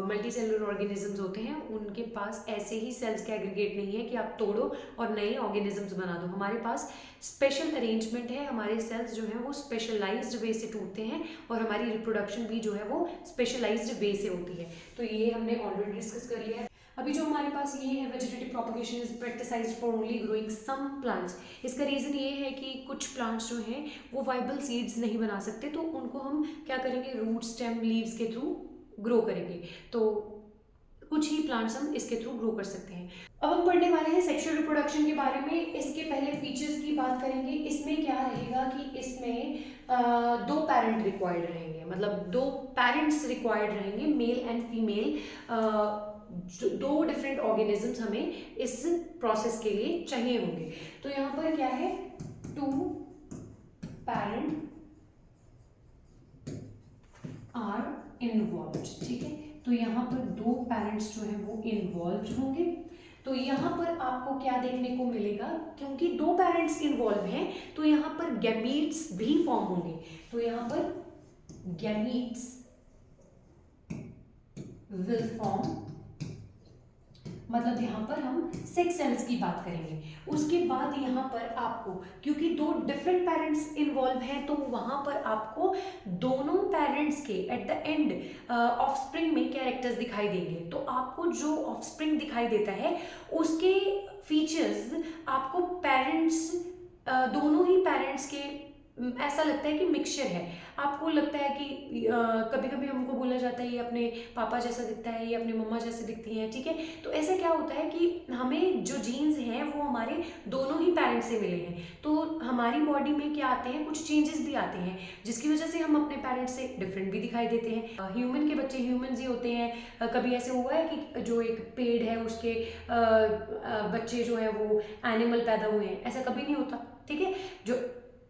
मल्टी सेलुलर ऑर्गेनिजम्स होते हैं उनके पास ऐसे ही सेल्स के एग्रीगेट नहीं है कि आप तोड़ो और नए ऑर्गेनिजम्स बना दो। हमारे पास स्पेशल अरेंजमेंट है, हमारे सेल्स जो हैं वो स्पेशलाइज्ड वे से टूटते हैं और हमारी रिप्रोडक्शन भी जो है वो स्पेशलाइज्ड वे से होती है। तो ये हमने ऑलरेडी डिस्कस कर लिया है। अभी जो हमारे पास ये है, vegetative propagation is practised for only growing some plants. इसका रीजन ये है कि कुछ प्लांट्स जो हैं वो वाइबल सीड्स नहीं बना सकते, तो उनको हम क्या करेंगे, रूट, स्टेम, लीव्स के थ्रू ग्रो करेंगे। तो कुछ ही प्लांट्स हम इसके थ्रू ग्रो कर सकते हैं। अब हम पढ़ने वाले हैं सेक्सुअल रिप्रोडक्शन के बारे में। इसके पहले फीचर्स की बात करेंगे। इसमें क्या रहेगा कि इसमें दो पेरेंट रिक्वायर्ड रहेंगे, मतलब दो पेरेंट्स रिक्वायर्ड रहेंगे, मेल एंड फीमेल। दो डिफरेंट ऑर्गेनिजम्स हमें इस प्रोसेस के लिए चाहिए होंगे। तो यहाँ पर क्या है, टू पेरेंट आर इन्वॉल्व्ड। ठीक है, तो यहाँ पर दो पेरेंट्स जो हैं वो इन्वॉल्व होंगे। तो यहाँ पर आपको क्या देखने को मिलेगा, क्योंकि दो पेरेंट्स इन्वॉल्व हैं तो यहाँ पर गैमीट्स भी फॉर्म होंगे। तो यहाँ पर गैमीट्स विल फॉर्म, मतलब यहाँ पर हम सेक्स सेल्स की बात करेंगे। उसके बाद यहाँ पर आपको, क्योंकि दो डिफरेंट पेरेंट्स इन्वॉल्व हैं, तो वहां पर आपको दोनों पेरेंट्स के एट द एंड ऑफस्प्रिंग में कैरेक्टर्स दिखाई देंगे। तो आपको जो ऑफस्प्रिंग दिखाई देता है उसके फीचर्स आपको पेरेंट्स, दोनों ही पेरेंट्स के ऐसा लगता है कि मिक्सचर है। आपको लगता है कि कभी कभी हमको बोला जाता है ये अपने पापा जैसा दिखता है, ये अपने मम्मा जैसे दिखती हैं। ठीक है, तो ऐसा क्या होता है कि हमें जो जीन्स हैं वो हमारे दोनों ही पेरेंट्स से मिले हैं, तो हमारी बॉडी में क्या आते हैं, कुछ चेंजेस भी आते हैं जिसकी वजह से हम अपने पेरेंट्स से डिफरेंट भी दिखाई देते हैं। ह्यूमन के बच्चे ह्यूमन ही होते हैं। कभी ऐसे हुआ है कि जो एक पेड़ है उसके बच्चे जो है वो एनिमल पैदा हुए हैं? ऐसा कभी नहीं होता। ठीक है, जो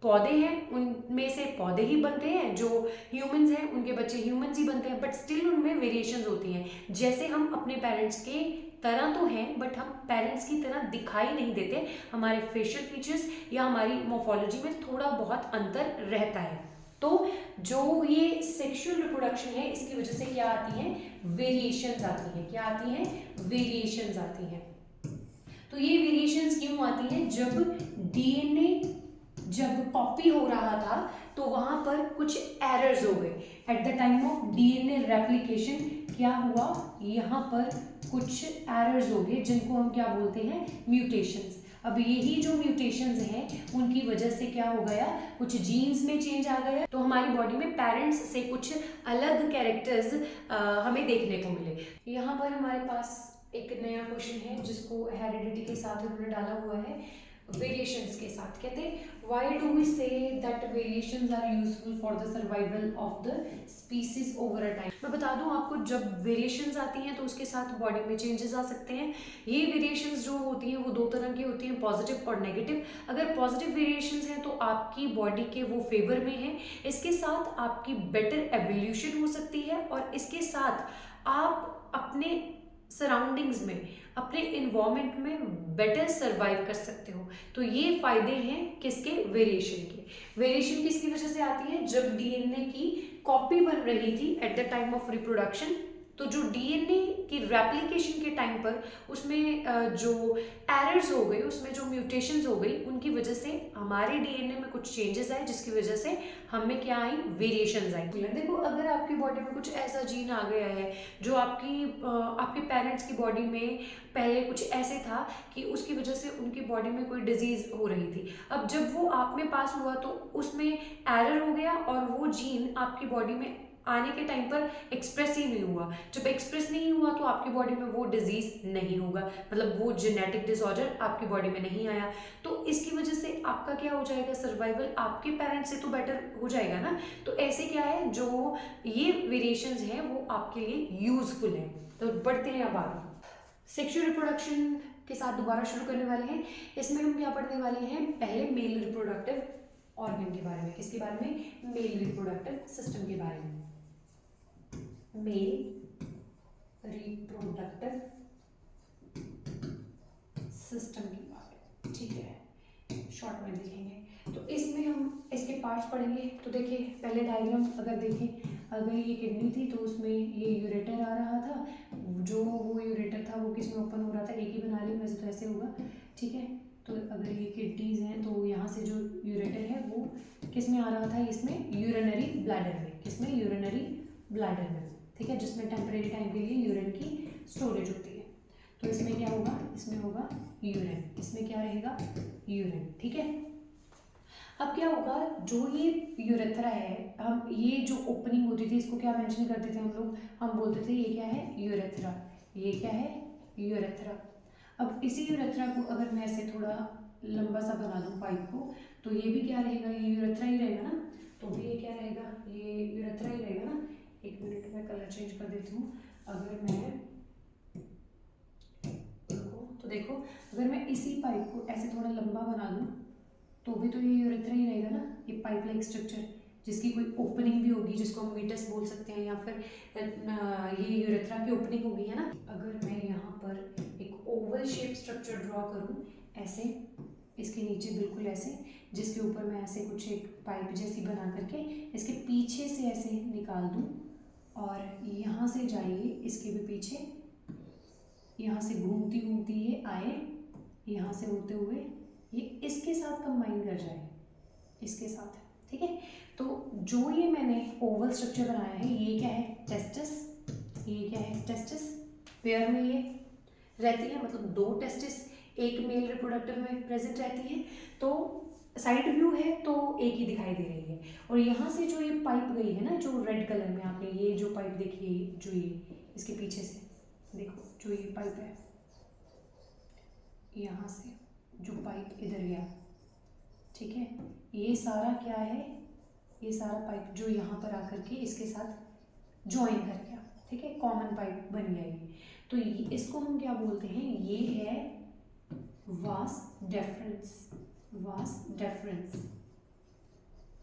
पौधे हैं उनमें से पौधे ही बनते हैं, जो ह्यूमंस हैं उनके बच्चे ह्यूमंस ही बनते हैं, बट स्टिल उनमें वेरिएशंस होती हैं। जैसे हम अपने पेरेंट्स के तरह तो हैं बट हम पेरेंट्स की तरह दिखाई नहीं देते, हमारे फेशियल फीचर्स या हमारी मोर्फोलॉजी में थोड़ा बहुत अंतर रहता है। तो जो ये सेक्सुअल रिप्रोडक्शन है इसकी वजह से क्या आती है, वेरिएशंस आती हैं। क्या आती हैं, वेरिएशंस आती हैं। तो ये वेरिएशंस क्यों आती हैं, जब डीएनए जब कॉपी हो रहा था तो वहां पर कुछ एरर्स हो गए। At the time of DNA replication क्या हुआ, यहाँ पर कुछ एरर्स हो गए जिनको हम क्या बोलते हैं, म्यूटेशंस। अब यही जो म्यूटेशंस हैं उनकी वजह से क्या हो गया, कुछ जीन्स में चेंज आ गया, तो हमारी बॉडी में पेरेंट्स से कुछ अलग कैरेक्टर्स हमें देखने को मिले। यहाँ पर हमारे पास एक नया क्वेश्चन है जिसको हेरिडिटी के साथ उन्होंने डाला हुआ है, वेरिएशंस के साथ। कहते हैं why do we say that variations are useful for the survival of the species over a time। मैं बता दूं आपको, जब वेरिएशंस आती हैं तो उसके साथ बॉडी में चेंजेस आ सकते हैं। ये वेरिएशंस जो होती हैं वो दो तरह की होती हैं, पॉजिटिव और नेगेटिव। अगर पॉजिटिव वेरिएशंस हैं तो आपकी बॉडी के वो फेवर में है, इसके साथ आपकी बेटर एवोल्यूशन हो सकती है और इसके साथ आप अपने सराउंडिंग्स में, अपने इन्वायरमेंट में बेटर सर्वाइव कर सकते हो। तो ये फायदे हैं किसके, वेरिएशन के। वेरिएशन किसकी वजह से आती है, जब डीएनए की कॉपी बन रही थी at the time of reproduction, तो जो डीएनए की रेप्लिकेशन के टाइम पर उसमें जो एरर्स हो गई, उसमें जो म्यूटेशंस हो गई, उनकी वजह से हमारे डीएनए में कुछ चेंजेस आए, जिसकी वजह से हमें क्या आई, वेरिएशंस आई। देखो अगर आपकी बॉडी में कुछ ऐसा जीन आ गया है जो आपके पेरेंट्स की बॉडी में पहले कुछ ऐसे था कि उसकी वजह से उनकी बॉडी में कोई डिजीज हो रही थी, अब जब वो आप में पास हुआ तो उसमें एरर हो गया और वो जीन आपकी बॉडी में आने के टाइम पर एक्सप्रेस ही नहीं हुआ। जब एक्सप्रेस नहीं हुआ तो आपकी बॉडी में वो डिजीज नहीं होगा, मतलब वो जेनेटिक डिसऑर्डर आपकी बॉडी में नहीं आया। तो इसकी वजह से आपका क्या हो जाएगा, सर्वाइवल आपके पेरेंट्स से तो बेटर हो जाएगा ना। तो ऐसे क्या है, जो ये वेरिएशंस हैं वो आपके लिए यूजफुल है। तो बढ़ते हैं अब आगे, सेक्सुअल रिप्रोडक्शन के साथ दोबारा शुरू करने वाले हैं। इसमें हम क्या पढ़ने वाले हैं, पहले मेल रिप्रोडक्टिव ऑर्गन के बारे में। किसके बारे में, मेल रिप्रोडक्टिव सिस्टम के बारे में। मेल रिप्रोडक्टिव सिस्टम के बारे में, ठीक है, शॉर्ट में लिखेंगे। तो इसमें हम इसके पार्ट्स पढ़ेंगे। तो देखिए पहले डायग्राम अगर देखें, अगर ये किडनी थी तो उसमें ये यूरेटर आ रहा था, जो वो यूरेटर था वो किस में ओपन हो रहा था, एक ही बना ली, वैसे तो ऐसे होगा, ठीक है। तो अगर ये किडनीज हैं तो यहाँ से जो यूरेटर है वो किस में आ रहा था, इसमें यूरिनरी ब्लैडर में, किसमें, यूरिनरी ब्लैडर में, ठीक है, जिसमें टेम्परेरी टाइम के लिए यूरिन की स्टोरेज होती है। तो इसमें क्या होगा, इसमें होगा यूरिन, इसमें क्या रहेगा, यूरिन, ठीक है। अब क्या होगा, जो ये यूरेथ्रा है, हम ये जो ओपनिंग होती थी इसको क्या मेंशन करते थे हम लोग, हम बोलते थे ये क्या है, यूरेथ्रा, ये क्या है, यूरेथ्रा। अब इसी यूरेथ्रा को अगर मैं ऐसे थोड़ा लंबा सा बना दूं पाइप को, तो ये भी क्या रहेगा, ये यूरेथ्रा ही रहेगा ना। तो भी ये क्या रहेगा, ये यूरेथ्रा ही रहेगा ना। एक मिनट में कलर चेंज कर देती हूँ। अगर मैं तो देखो अगर मैं इसी पाइप को ऐसे थोड़ा लंबा बना दूं तो भी तो ये यूरेथ्रा ही रहेगा ना, ये पाइप लाइक स्ट्रक्चर जिसकी कोई ओपनिंग भी होगी, जिसको हम मीटस बोल सकते हैं, या फिर ये यूरेथ्रा की ओपनिंग होगी, है ना। अगर मैं यहाँ पर एक ओवल शेप स्ट्रक्चर ड्रॉ करूँ ऐसे, इसके नीचे बिल्कुल ऐसे, जिसके ऊपर मैं ऐसे कुछ एक पाइप जैसी बना करके इसके पीछे से ऐसे निकाल दूँ और यहाँ से जाइए इसके भी पीछे, यहाँ से घूमती घूमती ये आए, यहाँ से होते हुए ये इसके साथ कंबाइन कर जाए, इसके साथ, ठीक है। तो जो ये मैंने ओवल स्ट्रक्चर बनाया है, ये क्या है, टेस्टिस, ये क्या है, टेस्टिस, पेयर में ये रहती है, मतलब दो टेस्टिस एक मेल रिप्रोडक्टिव में प्रेजेंट रहती है। तो साइड व्यू है तो एक ही दिखाई दे रही है। और यहाँ से जो ये पाइप गई है ना, जो रेड कलर में आपने ये जो पाइप देखी है, जो ये इसके पीछे से देखो, जो ये पाइप है, यहाँ से जो पाइप इधर गया, ठीक है, ये सारा क्या है, ये सारा पाइप जो यहाँ पर आकर के इसके साथ ज्वाइन कर गया, ठीक है, कॉमन पाइप बन गया ये। तो इसको हम क्या बोलते हैं, ये है वास डेफरेंस, वास डेफरेंस,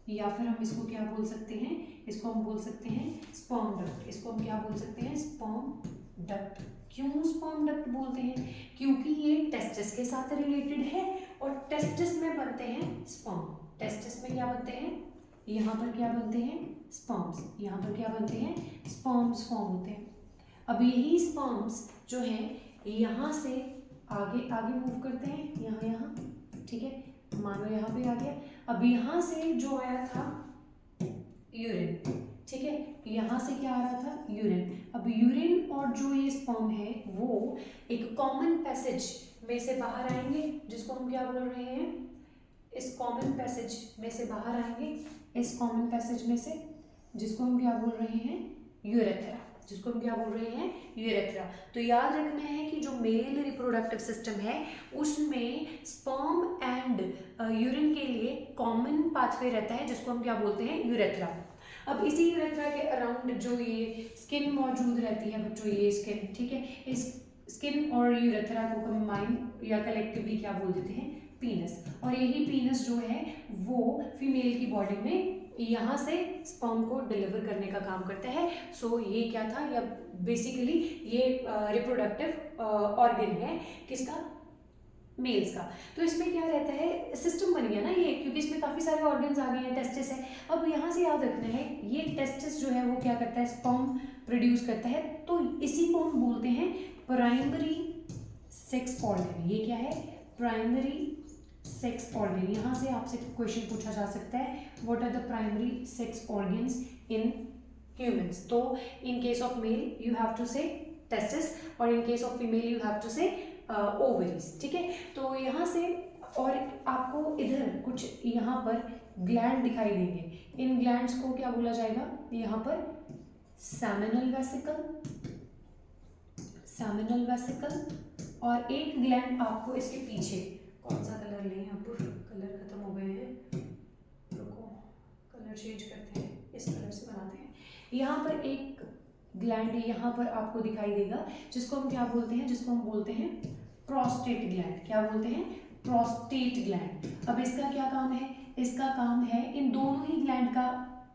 या फिर हम इसको क्या बोल सकते हैं, इसको हम बोल सकते हैं स्पर्म डक्ट। इसको हम क्या बोल सकते हैं, स्पर्म डक्ट। क्यों स्पर्म डक्ट बोलते हैं, क्योंकि ये टेस्टिस के साथ रिलेटेड है और टेस्टिस में बनते हैं स्पर्म। टेस्टिस में क्या बनते हैं, यहाँ पर क्या बनते हैं, स्पर्म्स, यहाँ पर क्या बनते हैं, स्पर्म्स फॉर्म होते हैं। अब यही स्पर्म्स जो हैं यहाँ से आगे आगे मूव करते हैं, यहाँ यहाँ, ठीक है, मानो यहाँ पे आ गया। अब यहाँ से जो आया था यूरिन, ठीक है, यहाँ से क्या आ रहा था, यूरिन। अब यूरिन और जो ये स्पर्म है वो एक कॉमन पैसेज में से बाहर आएंगे, जिसको हम क्या बोल रहे हैं, इस कॉमन पैसेज में से बाहर आएंगे, इस कॉमन पैसेज में से, जिसको हम क्या बोल रहे हैं, यूरेथ्रा, जिसको हम क्या बोल रहे हैं, यूरेथ्रा। तो याद रखना है कि जो मेल रिप्रोडक्टिव सिस्टम है उसमें स्पर्म एंड यूरिन के लिए कॉमन पाथवे रहता है, जिसको हम क्या बोलते हैं, यूरेथ्रा। अब इसी यूरेथ्रा के अराउंड जो ये स्किन मौजूद रहती है बच्चों, ये स्किन, ठीक है, इस स्किन और यूरेथ्रा को कंबाइन या कलेक्टिवली क्या बोल देते हैं, पीनस। और यही पीनस जो है वो फीमेल की बॉडी में यहाँ से स्पर्म को डिलीवर करने का काम करता है। सो ये क्या था, या बेसिकली ये रिप्रोडक्टिव ऑर्गन है किसका, मेल्स का। तो इसमें क्या रहता है, सिस्टम बन गया ना ये, क्योंकि इसमें काफ़ी सारे ऑर्गन्स आ गए हैं, टेस्टिस है। अब यहाँ से याद रखना है, ये टेस्टिस जो है वो क्या करता है, स्पर्म प्रोड्यूस करता है, तो इसी को हम बोलते हैं प्राइमरी सेक्स ऑर्गन। ये क्या है, प्राइमरी सेक्स ऑर्गन। यहाँ से आपसे क्वेश्चन पूछा जा सकता है, what are the primary sex organs in humans. तो in case of male you have to say testes, और in case of female you have to say ovaries. ठीक है, तो यहाँ से और आपको इधर कुछ यहाँ पर ग्लैंड दिखाई देंगे, इन ग्लैंड्स को क्या बोला जाएगा, यहाँ पर सेमिनल वेसिकल, सेमिनल वेसिकल, और एक ग्लैंड आपको इसके पीछे, कौन सा कलर लें, अब कलर खत्म हो गए हैं, रुको कलर चेंज करते हैं, इस कलर से बनाते हैं। यहाँ पर एक ग्लैंड यहाँ पर आपको दिखाई देगा, जिसको हम क्या बोलते हैं, जिसको हम बोलते हैं प्रोस्टेट ग्लैंड। क्या बोलते हैं, प्रोस्टेट ग्लैंड। अब इसका क्या काम है, इसका काम है, इन दोनों ही ग्लैंड का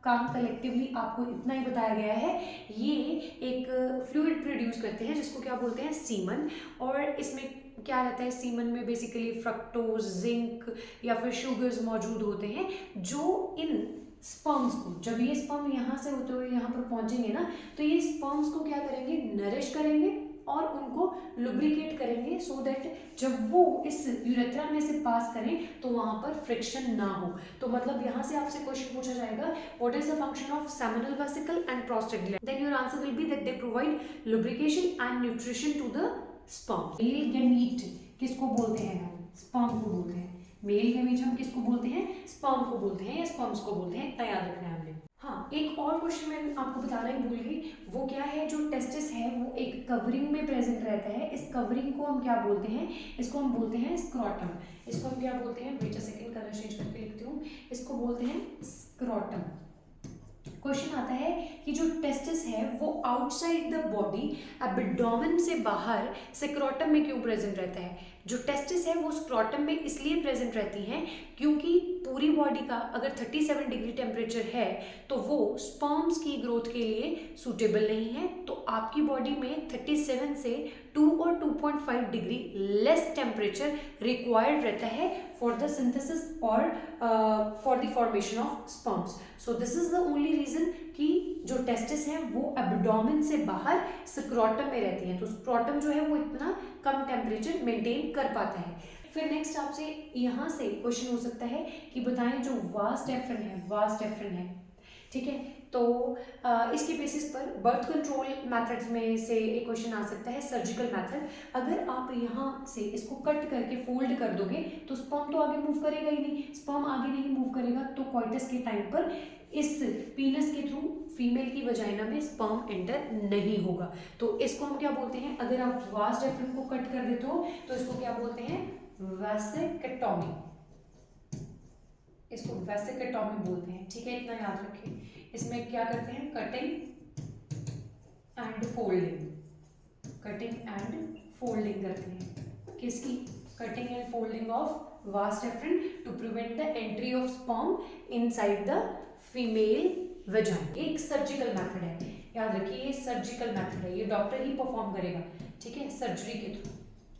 काम कलेक्टिवली आपको इतना ही बताया गया है, ये एक फ्लूइड प्रोड्यूस करते हैं जिसको क्या बोलते हैं, सीमन। और इसमें क्या रहता है, सीमन में बेसिकली फ्रक्टोज, जिंक या फिर शुगर्स मौजूद होते हैं, जो इन स्पर्म्स को, जब ये स्पर्म यहाँ से होते हुए यहाँ पर पहुंचेंगे ना, तो ये स्पर्म्स को क्या करेंगे, नरिश करेंगे और उनको लुब्रिकेट करेंगे, सो दैट जब वो इस यूरेथ्रा में से पास करें तो वहां पर फ्रिक्शन ना हो। तो मतलब यहाँ से आपसे क्वेश्चन पूछा जाएगा, what is the function of seminal vesicle and prostate gland, then your answer will be that they provide lubrication and nutrition to the sperm. Male gamete किसको बोलते हैं, हम स्पर्म को बोलते हैं। मेल गैमीट हम किसको बोलते हैं, स्पर्म को बोलते हैं या स्पर्म्स को बोलते हैं, इतना याद रखना है हमने। हाँ, एक और क्वेश्चन मैं आपको बताना ही भूल गई, वो क्या है, जो टेस्टिस है वो एक कवरिंग में प्रेजेंट रहता है, इस कवरिंग को हम क्या बोलते हैं, इसको हम बोलते हैं स्क्रोटम। इसको हम क्या बोलते हैं, wait a second, colour change करके लिखती हूँ, इसको बोलते हैं स्क्रोटम। क्वेश्चन आता है कि जो टेस्टिस है वो आउटसाइड द बॉडी, एब्डोमेन से बाहर स्क्रोटम में क्यों प्रेजेंट रहता है। जो टेस्टिस है वो स्क्रोटम में इसलिए प्रेजेंट रहती हैं क्योंकि पूरी बॉडी का अगर 37 डिग्री टेम्परेचर है तो वो स्पर्म्स की ग्रोथ के लिए सूटेबल नहीं है। तो आपकी बॉडी में 37 से 2 और 2.5 डिग्री लेस टेम्परेचर रिक्वायर्ड रहता है फॉर द सिंथेसिस और for the formation of sperms. So this is the only reason कि जो टेस्टिस है वो एब्डोमेन से बाहर स्क्रोटम में रहती है, तो स्क्रोटम जो है वो इतना कम टेम्परेचर मेंटेन कर पाता है। फिर नेक्स्ट आपसे यहाँ से क्वेश्चन हो सकता है कि बताएं जो वास्ट एफ्रन है, वास्ट एफ्रन है, ठीक है, तो इसके बेसिस पर बर्थ कंट्रोल मेथड्स में से एक क्वेश्चन आ सकता है, सर्जिकल मेथड। अगर आप यहाँ से इसको कट करके फोल्ड कर दोगे तो स्पर्म तो आगे मूव करेगा ही नहीं, स्पर्म आगे नहीं मूव करेगा तो कॉइटस के टाइम पर इस पीनस के थ्रू फीमेल की वजाइना में स्पर्म एंटर नहीं होगा। तो इसको हम क्या बोलते हैं, अगर आप वास्ट एफ्रन को कट कर देते हो तो इसको क्या बोलते हैं, वैसेक्टोमी। इसको वैसेक्टोमी बोलते हैं, ठीक है, इतना याद रखें। इसमें क्या करते हैं, cutting and folding, cutting and folding करते हैं, किसकी, cutting and folding of vas deferens to prevent the entry of sperm inside the female vagina. एक सर्जिकल मेथड है, याद रखिए ये सर्जिकल मेथड है, ये डॉक्टर ही परफॉर्म करेगा, ठीक है, सर्जरी के थ्रू,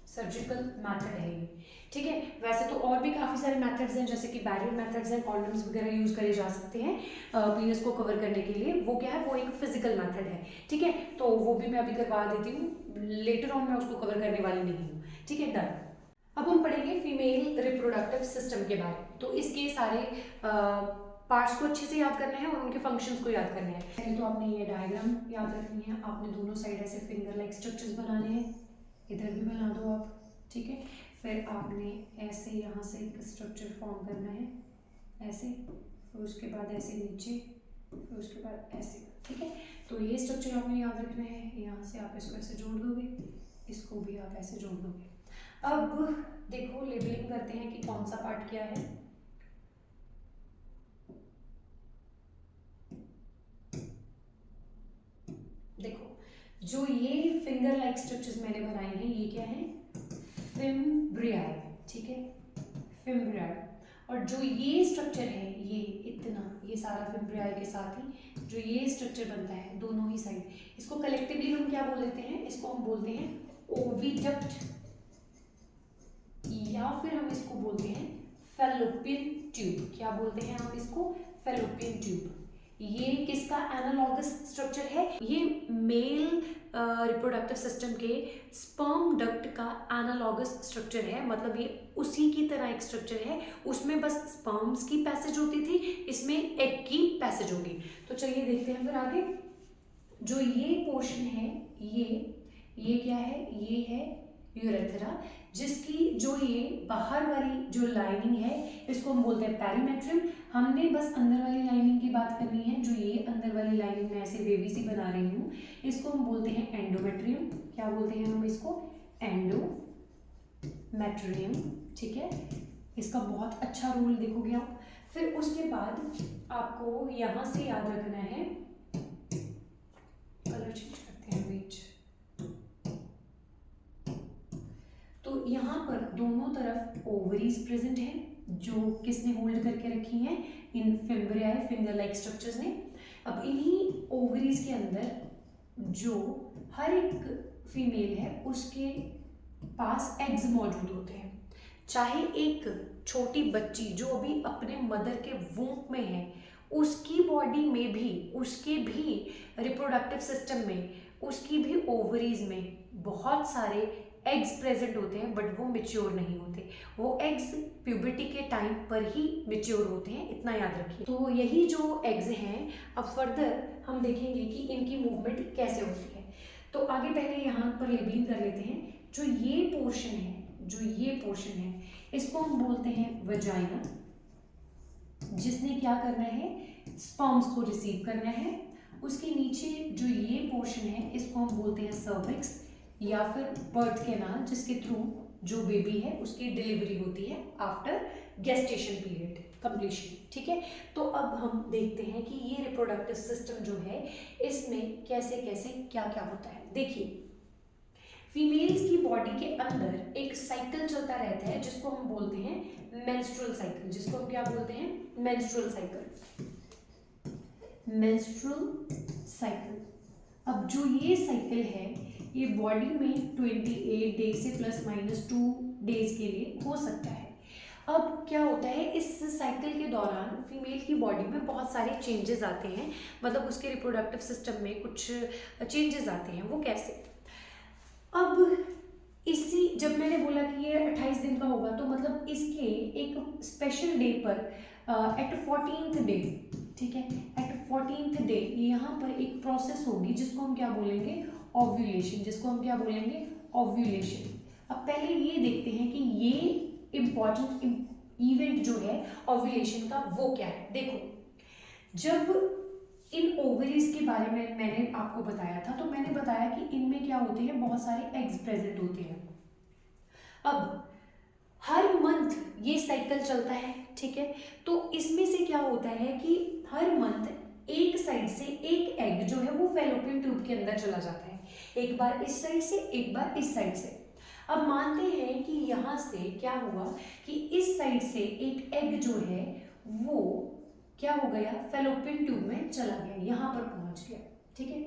सर्जिकल मेथड है ये, ठीक है। वैसे तो और भी काफ़ी सारे मेथड्स हैं, जैसे कि बैरियर मेथड्स हैं, कॉन्डम्स वगैरह यूज़ करे जा सकते हैं पीनस को कवर करने के लिए, वो क्या है, वो एक फिजिकल मेथड है, ठीक है, तो वो भी मैं अभी करवा देती हूँ, लेटर ऑन मैं उसको कवर करने वाली नहीं हूँ, ठीक है, डन। अब हम पढ़ेंगे फीमेल रिप्रोडक्टिव सिस्टम के बारे में। तो इसके सारे पार्ट्स को अच्छे से याद करना है और उनके फंक्शंस को याद करना है। पहले तो आपने ये डायग्राम याद रखनी है, आपने दोनों साइड ऐसे फिंगर लाइक स्ट्रक्चर्स बनाने हैं, इधर भी बना दो आप, ठीक है। फिर आपने ऐसे यहाँ से एक स्ट्रक्चर फॉर्म करना है, ऐसे, फिर उसके बाद ऐसे नीचे, फिर उसके बाद ऐसे, ठीक है। तो ये स्ट्रक्चर आपने याद रखना है, यहाँ से आप इसको ऐसे जोड़ दोगे, इसको भी आप ऐसे जोड़ दोगे। अब देखो लेबलिंग करते हैं कि कौन सा पार्ट क्या है। देखो जो ये फिंगर लाइक स्ट्रक्चर्स मैंने बनाए हैं ये क्या है, फिम्ब्रियाई, ठीक है, फिम्ब्रियाई। और जो ये स्ट्रक्चर है ये इतना, ये सारा फिम्ब्रियाई के साथ ही जो ये स्ट्रक्चर बनता है दोनों ही साइड, इसको कलेक्टिवली हम क्या बोल देते हैं, इसको हम बोलते हैं ओविडक्ट फैलोपियन ट्यूब, क्या बोलते हैं हम इसको, फैलोपियन ट्यूब। ये किसका एनालॉगस स्ट्रक्चर है, ये मेल रिप्रोडक्टिव सिस्टम के स्पर्म डक्ट का एनालॉगस स्ट्रक्चर है, मतलब ये उसी की तरह एक स्ट्रक्चर है, उसमें बस स्पर्म्स की पैसेज होती थी, इसमें एग की पैसेज होगी। तो चलिए देखते हैं फिर आगे। जो ये पोर्शन है, ये क्या है, ये है यूरेथ्रा, जिसकी जो ये बाहर वाली जो लाइनिंग है इसको हम बोलते हैं पेरीमेट्रियम। हमने बस अंदर वाली लाइनिंग की बात करनी है, जो ये अंदर वाली लाइनिंग में ऐसे वेवी सी बना रही हूँ, इसको हम बोलते हैं एंडोमेट्रियम। क्या बोलते हैं हम इसको, एंडोमेट्रियम, ठीक है। इसका बहुत अच्छा रूल देखोगे आप। फिर उसके बाद आपको यहाँ से याद रखना है, कलर चेंज करते हैं वेट। तो यहाँ पर दोनों तरफ ओवरीज प्रेजेंट है, जो किसने होल्ड करके रखी हैं, इन फिम्ब्रियाई, फिंगर लाइक स्ट्रक्चर्स ने। अब इन्हीं ओवरीज के अंदर जो हर एक फीमेल है उसके पास एग्स मौजूद होते हैं। चाहे एक छोटी बच्ची जो अभी अपने मदर के वूम्ब में है, उसकी बॉडी में भी, उसके भी रिप्रोडक्टिव सिस्टम में, उसकी भी ओवरीज में बहुत सारे एग्स प्रेजेंट होते हैं, बट वो मेच्योर नहीं होते। वो एग्स प्यूबर्टी के टाइम पर ही मेच्योर होते हैं, इतना याद रखिए। तो यही जो एग्स हैं, अब फर्दर हम देखेंगे कि इनकी मूवमेंट कैसे होती है। तो आगे पहले यहाँ पर लेबलिंग कर लेते हैं। जो ये पोर्शन है, जो ये पोर्शन है, इसको हम बोलते हैं वजाइना, जिसने क्या करना है, स्पर्म्स को रिसीव करना है। उसके नीचे जो ये पोर्शन है, इसको हम बोलते हैं सर्विक्स या फिर बर्थ कैनाल, जिसके थ्रू जो बेबी है उसकी डिलीवरी होती है आफ्टर गेस्टेशन पीरियड कंप्लीशन, ठीक है। तो अब हम देखते हैं कि ये रिप्रोडक्टिव सिस्टम जो है इसमें कैसे कैसे क्या क्या होता है। देखिए, फीमेल्स की बॉडी के अंदर एक साइकिल चलता रहता है, जिसको हम बोलते हैं मेंस्ट्रुअल साइकिल, जिसको हम क्या बोलते हैं, मेंस्ट्रुअल साइकिल, मेंस्ट्रुअल साइकिल। अब जो ये साइकिल है, ये बॉडी में 28 डेज से +- 2 डेज के लिए हो सकता है। अब क्या होता है, इस साइकिल के दौरान फीमेल की बॉडी में बहुत सारे चेंजेस आते हैं, मतलब उसके रिप्रोडक्टिव सिस्टम में कुछ चेंजेस आते हैं। वो कैसे, अब इसी, जब मैंने बोला कि ये 28 दिन का होगा, तो मतलब इसके एक स्पेशल डे पर एट 14th डे, ठीक है, एट 14th डे यहाँ पर एक प्रोसेस होगी जिसको हम क्या बोलेंगे, ओव्यूलेशन, जिसको हम क्या बोलेंगे, ओव्यूलेशन। अब पहले ये देखते हैं कि ये इम्पॉर्टेंट इवेंट जो है ओव्यूलेशन का, वो क्या है। देखो, जब इन ओवरीज के बारे में मैंने आपको बताया था, तो मैंने बताया कि इनमें क्या होते हैं, बहुत सारे एग्स प्रेजेंट होते हैं। अब हर मंथ ये साइकिल चलता है, ठीक है। तो इसमें से क्या होता है कि हर मंथ एक साइड से एक एग जो है वो फैलोपियन ट्यूब के अंदर चला जाता है, एक बार इस साइड से, एक बार इस साइड से। अब मानते हैं कि यहाँ से क्या हुआ कि इस साइड से एक एग जो है वो क्या हो गया, फैलोपियन ट्यूब में चला गया, यहाँ पर पहुंच गया, ठीक है।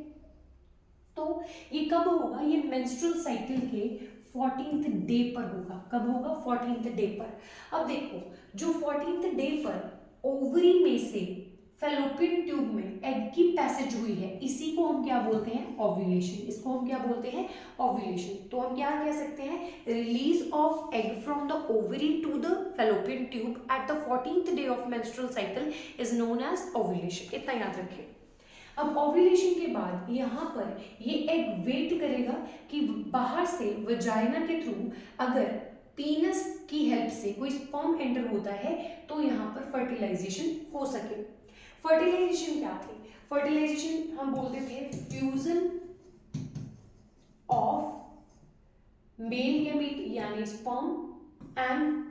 तो ये कब होगा, ये मेंस्ट्रुअल साइकिल के 14th डे पर होगा। कब होगा, 14th डे पर। अब देखो, जो 14th डे पर ओवरी में से फैलोपियन ट्यूब में एग की पैसेज हुई है, इसी को हम क्या बोलते हैं, ओव्यूलेशन। इसको हम क्या बोलते हैं, ओव्यूलेशन। तो हम क्या कह सकते हैं, release of egg from the ovary to the fallopian tube at the 14th day of menstrual cycle is known as ovulation. इतना याद रखिए। अब ओव्यूलेशन के बाद यहाँ पर ये एग वेट करेगा कि बाहर से वजाइना के थ्रू अगर पीनस की हेल्प से कोई स्पर्म एंटर होता है तो यहाँ पर फर्टिलाइजेशन हो सके। फर्टिलाइजेशन क्या थी, फर्टिलाइजेशन हम बोलते थे फ्यूजन ऑफ मेल गैमेट यानी स्पर्म एंड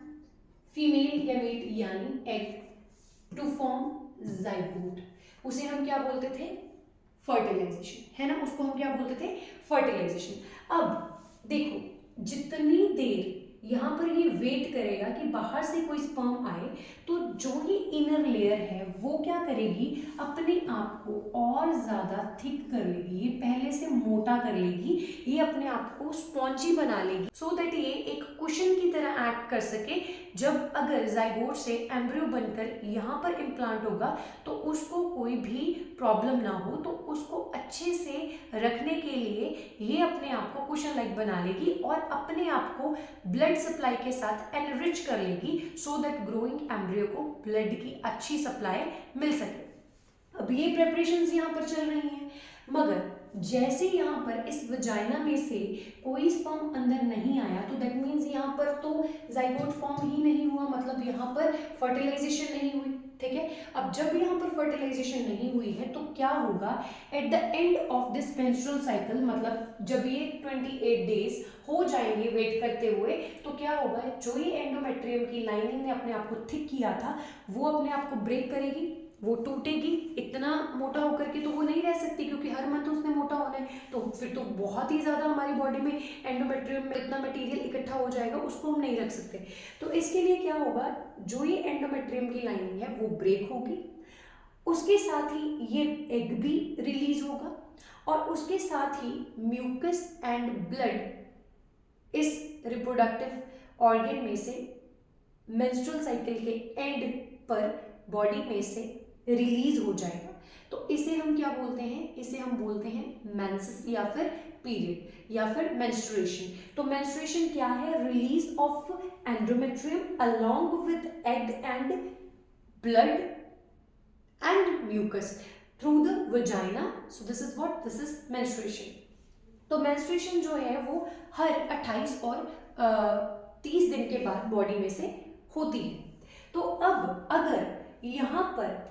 फीमेल गैमेट यानी एग टू फॉर्म जाइगोट। उसे हम क्या बोलते थे, फर्टिलाइजेशन, है ना, उसको हम क्या बोलते थे, फर्टिलाइजेशन। अब देखो, जितनी देर यहाँ पर ये वेट करेगा कि बाहर से कोई स्पर्म आए, तो जो ही इनर लेयर है वो क्या करेगी, अपने आप को और ज़्यादा थिक कर लेगी, ये पहले से मोटा कर लेगी, ये अपने आप को स्पॉन्जी बना लेगी, सो दैट ये एक कुशन की तरह एक्ट कर सके। जब अगर जाइगोट से एम्ब्रियो बनकर यहाँ पर इम्प्लांट होगा तो उसको कोई भी प्रॉब्लम ना हो, तो उसको अच्छे से रखने के लिए ये अपने आप को कुशन लाइक बना लेगी और अपने आप को ब्लड सप्लाई के साथ एनरिच कर लेगी, सो दैट ग्रोइंग एम्ब्रियो को ब्लड की अच्छी सप्लाई मिल सके। अब ये प्रेपरेशंस यहाँ पर चल रही हैं, मगर जैसे यहाँ पर इस वजाइना में से कोई स्पर्म अंदर नहीं आया, तो दैट मीन्स यहाँ पर तो जाइगोट फॉर्म ही नहीं हुआ, मतलब यहाँ पर फर्टिलाइजेशन नहीं हुई, ठीक है। अब जब यहाँ पर फर्टिलाइजेशन नहीं हुई है तो क्या होगा, eight the end of this menstrual cycle, मतलब जब ये 28 डेज हो जाएंगे वेट करते हुए, तो क्या होगा, जो ये एंडोमेट्रियम की लाइनिंग ने अपने आप को थिक किया था वो अपने आप को ब्रेक करेगी, वो टूटेगी। इतना मोटा होकर के तो वो नहीं रह सकती, क्योंकि हर मंथ उसने मोटा होना है, तो फिर तो बहुत ही ज़्यादा हमारी बॉडी में एंडोमेट्रियम में इतना मटेरियल इकट्ठा हो जाएगा, उसको हम नहीं रख सकते। तो इसके लिए क्या होगा, जो ये एंडोमेट्रियम की लाइनिंग है वो ब्रेक होगी, उसके साथ ही ये एग भी रिलीज होगा, और उसके साथ ही म्यूकस एंड ब्लड इस रिप्रोडक्टिव ऑर्गन में से मेंस्ट्रुअल साइकिल के एंड पर बॉडी में से रिलीज हो जाएगा। तो इसे हम क्या बोलते हैं, इसे हम बोलते हैं मेंसेस या फिर पीरियड या फिर मेंस्ट्रुएशन। तो मेंस्ट्रुएशन क्या है, release of endometrium along with egg and blood and mucus through the vagina, so this is what, this is menstruation. तो मेंस्ट्रुएशन जो है वो हर 28 और 30 दिन के बाद बॉडी में से होती है। तो अब अगर यहाँ पर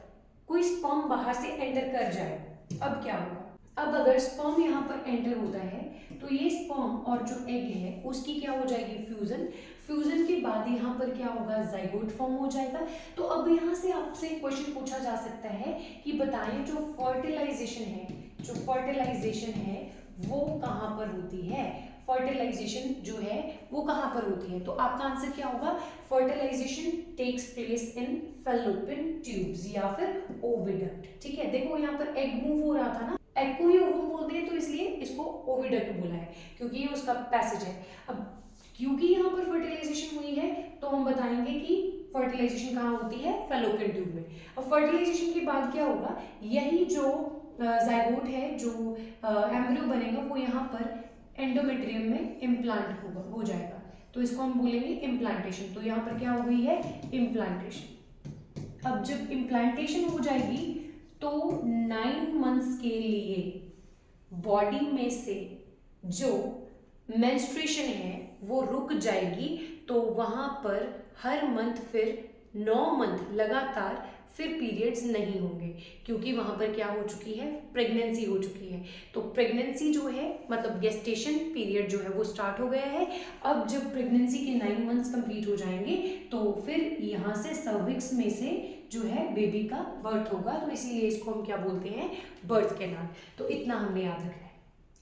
कोई स्पर्म बाहर से एंटर कर जाए, अब क्या होगा, अब अगर स्पर्म यहाँ पर एंटर होता है तो ये स्पर्म और जो एग है उसकी क्या हो जाएगी, फ्यूजन। फ्यूजन के बाद यहाँ पर क्या होगा, जाइगोट फॉर्म हो जाएगा। तो अब यहाँ से आपसे क्वेश्चन पूछा जा सकता है कि बताएं जो फर्टिलाइजेशन है वो कहाँ पर होती है, फर्टिलाइजेशन जो है वो कहाँ पर होती है। तो आपका आंसर क्या होगा, fertilisation takes place in fallopian tubes या फिर ओविडक्ट। ठीक है, देखो यहाँ पर एग मूव हो रहा था ना, एग को ही ओवम बोलते हैं, तो इसलिए इसको ओविडक्ट बोला है क्योंकि ये उसका पैसेज है। अब क्योंकि यहाँ पर फर्टिलाइजेशन हुई है तो हम बताएंगे कि फर्टिलाइजेशन कहाँ होती है, फैलोपियन ट्यूब में। अब फर्टिलाइजेशन के बाद क्या होगा, यही जो जाइगोट है, जो एम्ब्रियो बनेगा वो यहाँ पर एंडोमेट्रियम में इम्प्लांट हो जाएगा, तो इसको हम बोलेंगे इम्प्लांटेशन। तो यहाँ पर क्या हो गई है, इम्प्लांटेशन। अब जब इम्प्लांटेशन हो जाएगी तो 9 मंथ्स के लिए बॉडी में से जो मेंस्ट्रुएशन है वो रुक जाएगी, तो वहां पर हर मंथ फिर 9 मंथ लगातार फिर पीरियड्स नहीं होंगे, क्योंकि वहां पर क्या हो चुकी है, प्रेगनेंसी हो चुकी है। तो प्रेगनेंसी जो है मतलब गेस्टेशन पीरियड जो है वो स्टार्ट हो गया है। अब जब प्रेगनेंसी के 9 मंथ्स कंप्लीट हो जाएंगे तो फिर यहाँ से सर्विक्स में से जो है बेबी का बर्थ होगा, तो इसीलिए इसको हम क्या बोलते हैं, बर्थ कैनाल। तो इतना हमने याद रखना है।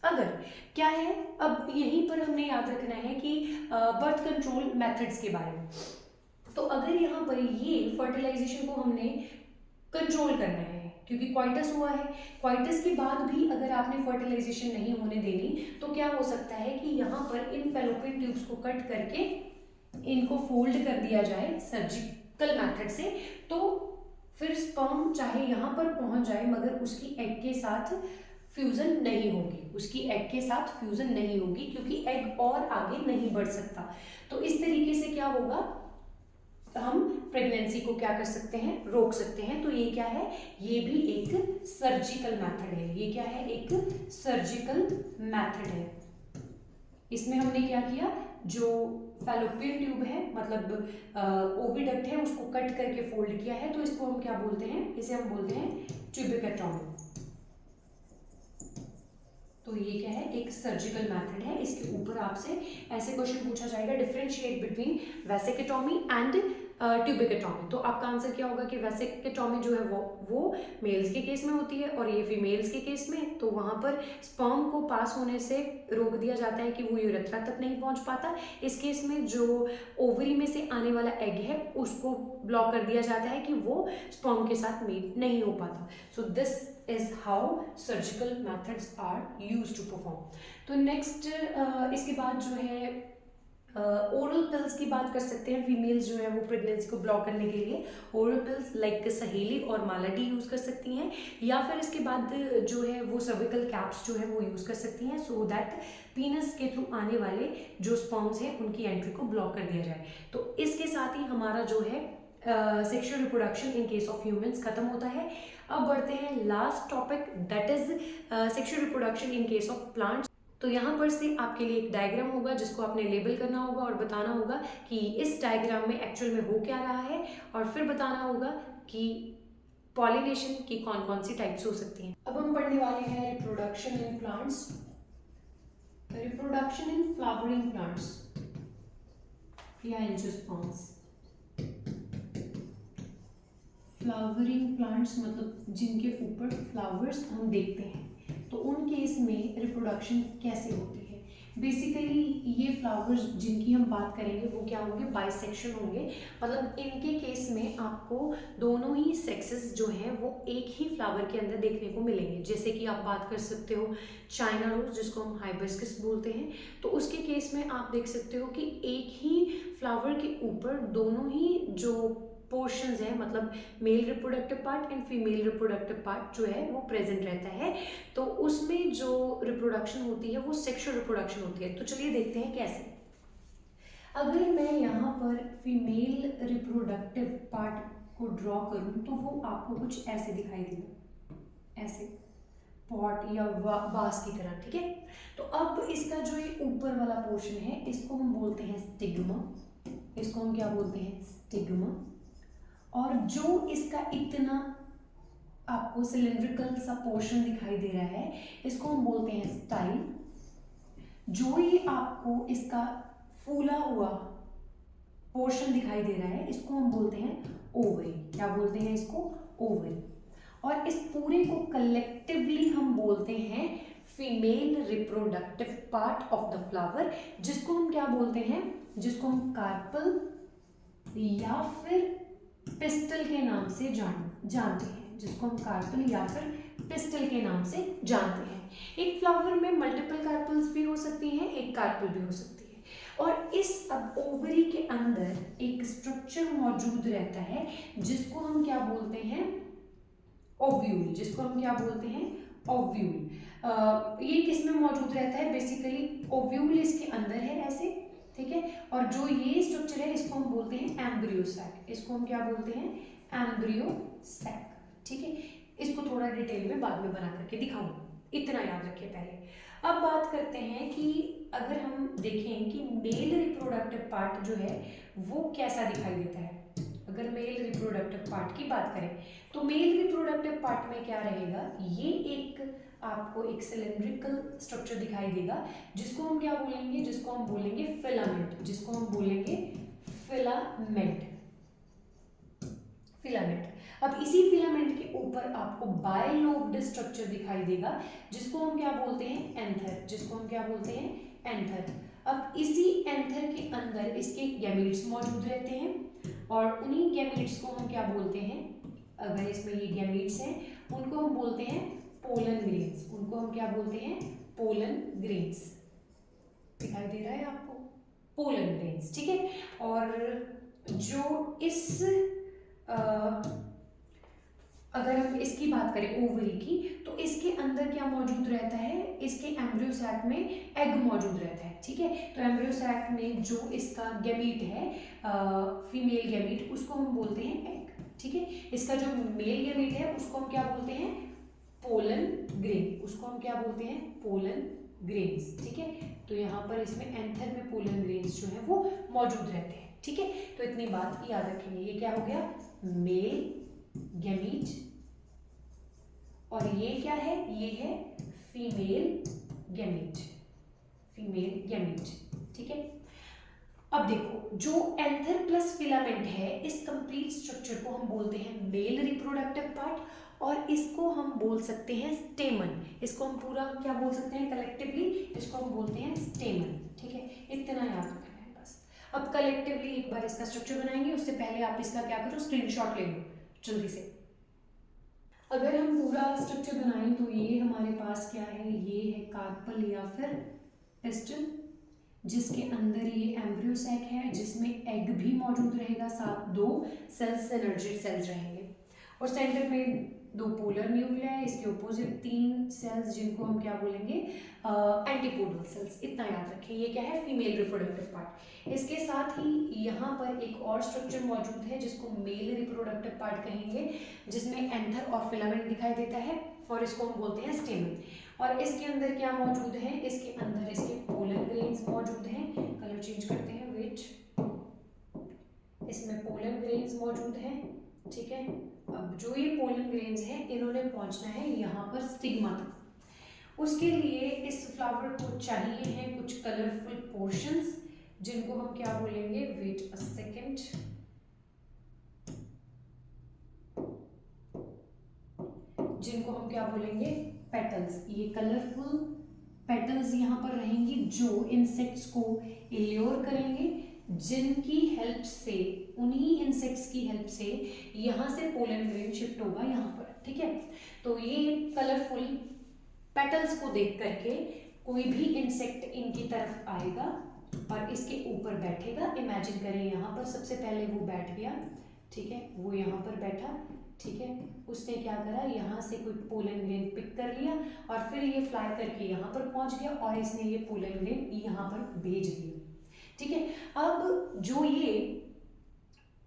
अगर क्या है, अब यहीं पर हमने याद रखना है कि बर्थ कंट्रोल मेथड्स के बारे में। तो अगर यहाँ पर ये फर्टिलाइजेशन को हमने कंट्रोल करना है, क्योंकि क्वाइटस हुआ है, क्वाइटस के बाद भी अगर आपने फर्टिलाइजेशन नहीं होने देनी, तो क्या हो सकता है कि यहाँ पर इन फैलोपियन ट्यूब्स को कट करके इनको फोल्ड कर दिया जाए सर्जिकल मेथड से, तो फिर स्पर्म चाहे यहाँ पर पहुंच जाए मगर उसकी एग के साथ फ्यूजन नहीं होगी, उसकी एग के साथ फ्यूजन नहीं होगी, क्योंकि एग और आगे नहीं बढ़ सकता। तो इस तरीके से क्या होगा, हम प्रेगनेंसी को क्या कर सकते हैं, रोक सकते हैं। तो ये क्या है, ये भी एक सर्जिकल मेथड है। ये क्या है, एक सर्जिकल मेथड है। इसमें हमने क्या किया, जो फैलोपियन ट्यूब है मतलब ओविडक्ट है उसको कट करके फोल्ड किया है, तो इसको हम क्या बोलते हैं, इसे हम बोलते हैं ट्यूबिकेटॉमी। तो ये क्या है, एक सर्जिकल मेथड है। इसके ऊपर आपसे ऐसे क्वेश्चन पूछा जाएगा, डिफरेंशिएट बिटवीन वेसिकेटॉमी एंड ट्यूबिकेटॉमी। तो आपका आंसर क्या होगा कि वेसिकेटॉमी जो है वो मेल्स के केस में होती है और ये फीमेल्स के केस में। तो वहाँ पर स्पर्म को पास होने से रोक दिया जाता है कि वो यूरेथ्रा तक नहीं पहुँच पाता। इस केस में जो ओवरी में से आने वाला एग है उसको ब्लॉक कर दिया जाता है कि वो स्पर्म के साथ मीट नहीं हो पाता। So this is how surgical methods are used to perform. तो नेक्स्ट इसके बाद जो है ओरल पिल्स की बात कर सकते हैं। फीमेल्स जो है वो प्रेगनेंसी को ब्लॉक करने के लिए ओरल पिल्स लाइक सहेली और मालाडी यूज़ कर सकती हैं, या फिर इसके बाद जो है वो सर्विकल कैप्स जो है वो यूज़ कर सकती हैं, सो दैट पीनस के थ्रू आने वाले जो स्पर्म्स हैं उनकी एंट्री को ब्लॉक कर दिया जाए। तो इसके साथ ही हमारा जो है sexual reproduction in case of humans खत्म होता है। अब बढ़ते हैं last topic, that is sexual reproduction in case of plants. तो यहाँ पर से आपके लिए एक डायग्राम होगा जिसको आपने लेबल करना होगा और बताना होगा कि इस डायग्राम में एक्चुअल में हो क्या रहा है, और फिर बताना होगा कि पॉलिनेशन की कौन कौन सी टाइप्स हो सकती हैं। अब हम पढ़ने वाले हैं reproduction in plants, reproduction in flowering plants या एंजियोस्पर्म्स। फ्लावरिंग प्लांट्स मतलब जिनके ऊपर फ्लावर्स हम देखते हैं, तो उन केस में रिप्रोडक्शन कैसे होती है। बेसिकली ये फ्लावर्स जिनकी हम बात करेंगे वो क्या होंगे, बाइसेक्शन होंगे। मतलब इनके केस में आपको दोनों ही सेक्सेस जो हैं वो एक ही फ्लावर के अंदर देखने को मिलेंगे। जैसे कि आप बात कर सकते हो चाइना रोज जिसको हम हाइबिस्कस बोलते हैं, तो उसके केस में आप देख सकते हो कि एक ही फ्लावर के ऊपर दोनों ही जो पोर्शंस है, मतलब male reproductive part and female reproductive part जो है वो प्रेजेंट रहता है। तो उसमें जो रिप्रोडक्शन होती है वो सेक्सुअल रिप्रोडक्शन होती है। तो चलिए देखते हैं कैसे। अगर मैं यहाँ पर फीमेल रिप्रोडक्टिव पार्ट को ड्रॉ करूँ तो वो आपको कुछ ऐसे दिखाई देगा, ऐसे पॉट या बास की तरह, ठीक है। तो अब इसका जो ये ऊपर वाला पोर्शन है इसको हम बोलते हैं स्टिग्मा, इसको हम क्या बोलते हैं, स्टिग्मा। और जो इसका इतना आपको सिलिंड्रिकल सा पोर्शन दिखाई दे रहा है इसको हम बोलते हैं स्टाइल। जो ये आपको इसका फूला हुआ पोर्शन दिखाई दे रहा है इसको हम बोलते हैं ओवरी। क्या बोलते हैं इसको, ओवरी। और इस पूरे को कलेक्टिवली हम बोलते हैं female reproductive part of the flower, जिसको हम क्या बोलते हैं, जिसको हम कार्पल या फिर पिस्टल के नाम से जानते हैं, जिसको हम कार्पल या फिर पिस्टल के नाम से जानते हैं। एक फ्लावर में मल्टीपल कार्पल्स भी हो सकती हैं, एक कार्पल भी हो सकती है। और इस अब ओवरी के अंदर एक स्ट्रक्चर मौजूद रहता है जिसको हम क्या बोलते हैं, ओव्यूल, जिसको हम क्या बोलते हैं, ओव्यूल। ये किस में मौजूद रहता है, बेसिकली ओव्यूल इसके अंदर है ऐसे, ठीक है। और जो ये स्ट्रक्चर है इसको हम बोलते हैं एम्ब्रियो सैक, इसको हम क्या बोलते हैं, एम्ब्रियो सैक, ठीक है। इसको थोड़ा डिटेल में बाद में बना करके दिखाऊंगी, इतना याद रखिए पहले। अब बात करते हैं कि अगर हम देखें कि मेल रिप्रोडक्टिव पार्ट जो है वो कैसा दिखाई देता है। अगर मेल रिप्रोडक्टिव पार्ट की बात करें तो मेल रिप्रोडक्टिव पार्ट में क्या रहेगा, ये एक आपको एक सिलिंड्रिकल स्ट्रक्चर दिखाई देगा जिसको हम क्या बोलेंगे, जिसको हम बोलेंगे फिलामेंट, जिसको हम बोलेंगे फिलामेंट, फिलामेंट। अब इसी फिलामेंट के ऊपर आपको बाइलोब्ड स्ट्रक्चर दिखाई देगा जिसको हम क्या बोलते हैं, एंथर, जिसको हम क्या बोलते हैं, एंथर। अब इसी एंथर के अंदर इसके गैमीट्स मौजूद रहते हैं और उन्हीं गैमीट्स को हम क्या बोलते हैं, अगर इसमें ये गैमीट्स हैं उनको हम बोलते हैं पोलन ग्रेन्स, उनको हम क्या बोलते हैं, पोलन ग्रेन्स। दिखाई दे रहा है आपको, पोलन ग्रेन्स, ठीक है। और जो इस अगर हम इसकी बात करें ओवरी की, तो इसके अंदर क्या मौजूद रहता है, इसके एम्ब्रियो सैक में एग मौजूद रहता है, ठीक है। तो एम्ब्रियो सैक में जो इसका गैमीट है, फीमेल गैमीट, उसको हम बोलते हैं एग, ठीक है। इसका जो मेल गैमीट है उसको हम क्या बोलते हैं, पोलन ग्रेन, उसको हम क्या बोलते हैं, पोलन ग्रेन्स, ठीक है। तो यहाँ पर इसमें एंथर में पोलन ग्रेन्स जो है वो मौजूद रहते हैं, ठीक है। तो इतनी बात याद रखेंगे। ये क्या हो गया, मेल गैमीट, और ये क्या है, ये है फीमेल गैमीट, फीमेल गैमीट, ठीक है। अब देखो, जो एंथर प्लस फिलामेंट है, इस कंप्लीट स्ट्रक्चर को हम बोलते हैं मेल रिप्रोडक्टिव पार्ट, और इसको हम बोल सकते हैं स्टेमन। इसको हम पूरा क्या बोल सकते हैं कलेक्टिवली, इसको हम बोलते हैं स्टेमन। ठीक है, इतना याद रखना है बस। अब कलेक्टिवली एक बार इसका स्ट्रक्चर बनाएंगे, उससे पहले आप इसका क्या करो, स्क्रीनशॉट ले लो जल्दी से। अगर हम पूरा स्ट्रक्चर बनाएं तो ये हमारे पास क्या है, ये है कार्पल या फिर पिस्टन, जिसके अंदर ये एम्ब्रियो सैक है, जिसमें एग भी मौजूद रहेगा, साथ 2 सेल्स सिनर्जिड सेल्स रहेंगे, और सेंटर में 2 पोलर न्यूक्लियाई, इसके ऑपोजिट 3 सेल्स जिनको हम क्या बोलेंगे, एंटीपोडल सेल्स। इतना याद रखें, ये क्या है, फीमेल रिप्रोडक्टिव पार्ट। इसके साथ ही यहाँ पर एक और स्ट्रक्चर मौजूद है जिसको मेल रिप्रोडक्टिव पार्ट कहेंगे, जिसमें एंथर और फिलामेंट दिखाई देता है, और इसको हम बोलते हैं स्टेमन। और इसके अंदर क्या मौजूद है, इसके अंदर इसके पोलन ग्रेन्स मौजूद हैं। कलर चेंज करते हैं, वेट, इसमें पोलन ग्रेन्स मौजूद हैं। ठीक है, अब जो ये पोलन ग्रेन्स हैं, इन्होंने पहुंचना है यहाँ पर स्टिग्मा तक। उसके लिए इस फ्लावर को चाहिए हैं कुछ कलरफुल पोर्शंस, जिनको हम क्या बोलेंगे, वेट अ सेकेंड, जिनको हम क्या बोलेंगे, पेटल्स। ये कलरफुल पेटल्स यहाँ पर रहेंगी जो इंसेक्ट्स को इल्योर करेंगे, जिनकी हेल्प से, उन्हीं इंसेक्ट्स की हेल्प से यहाँ से पोलन ग्रेन शिफ्ट होगा यहाँ पर। ठीक है, तो ये कलरफुल पेटल्स को देख करके कोई भी इंसेक्ट इनकी तरफ आएगा और इसके ऊपर बैठेगा। इमेजिन करें यहाँ पर सबसे पहले वो बैठ गया, ठीक है, वो यहाँ पर बैठा, ठीक है, उसने क्या करा, यहाँ से कोई पोलन ग्रेन पिक कर लिया और फिर ये फ्लाई करके यहाँ पर पहुँच गया और इसने ये पोलन ग्रेन यहाँ पर भेज दिया। ठीक है, अब जो ये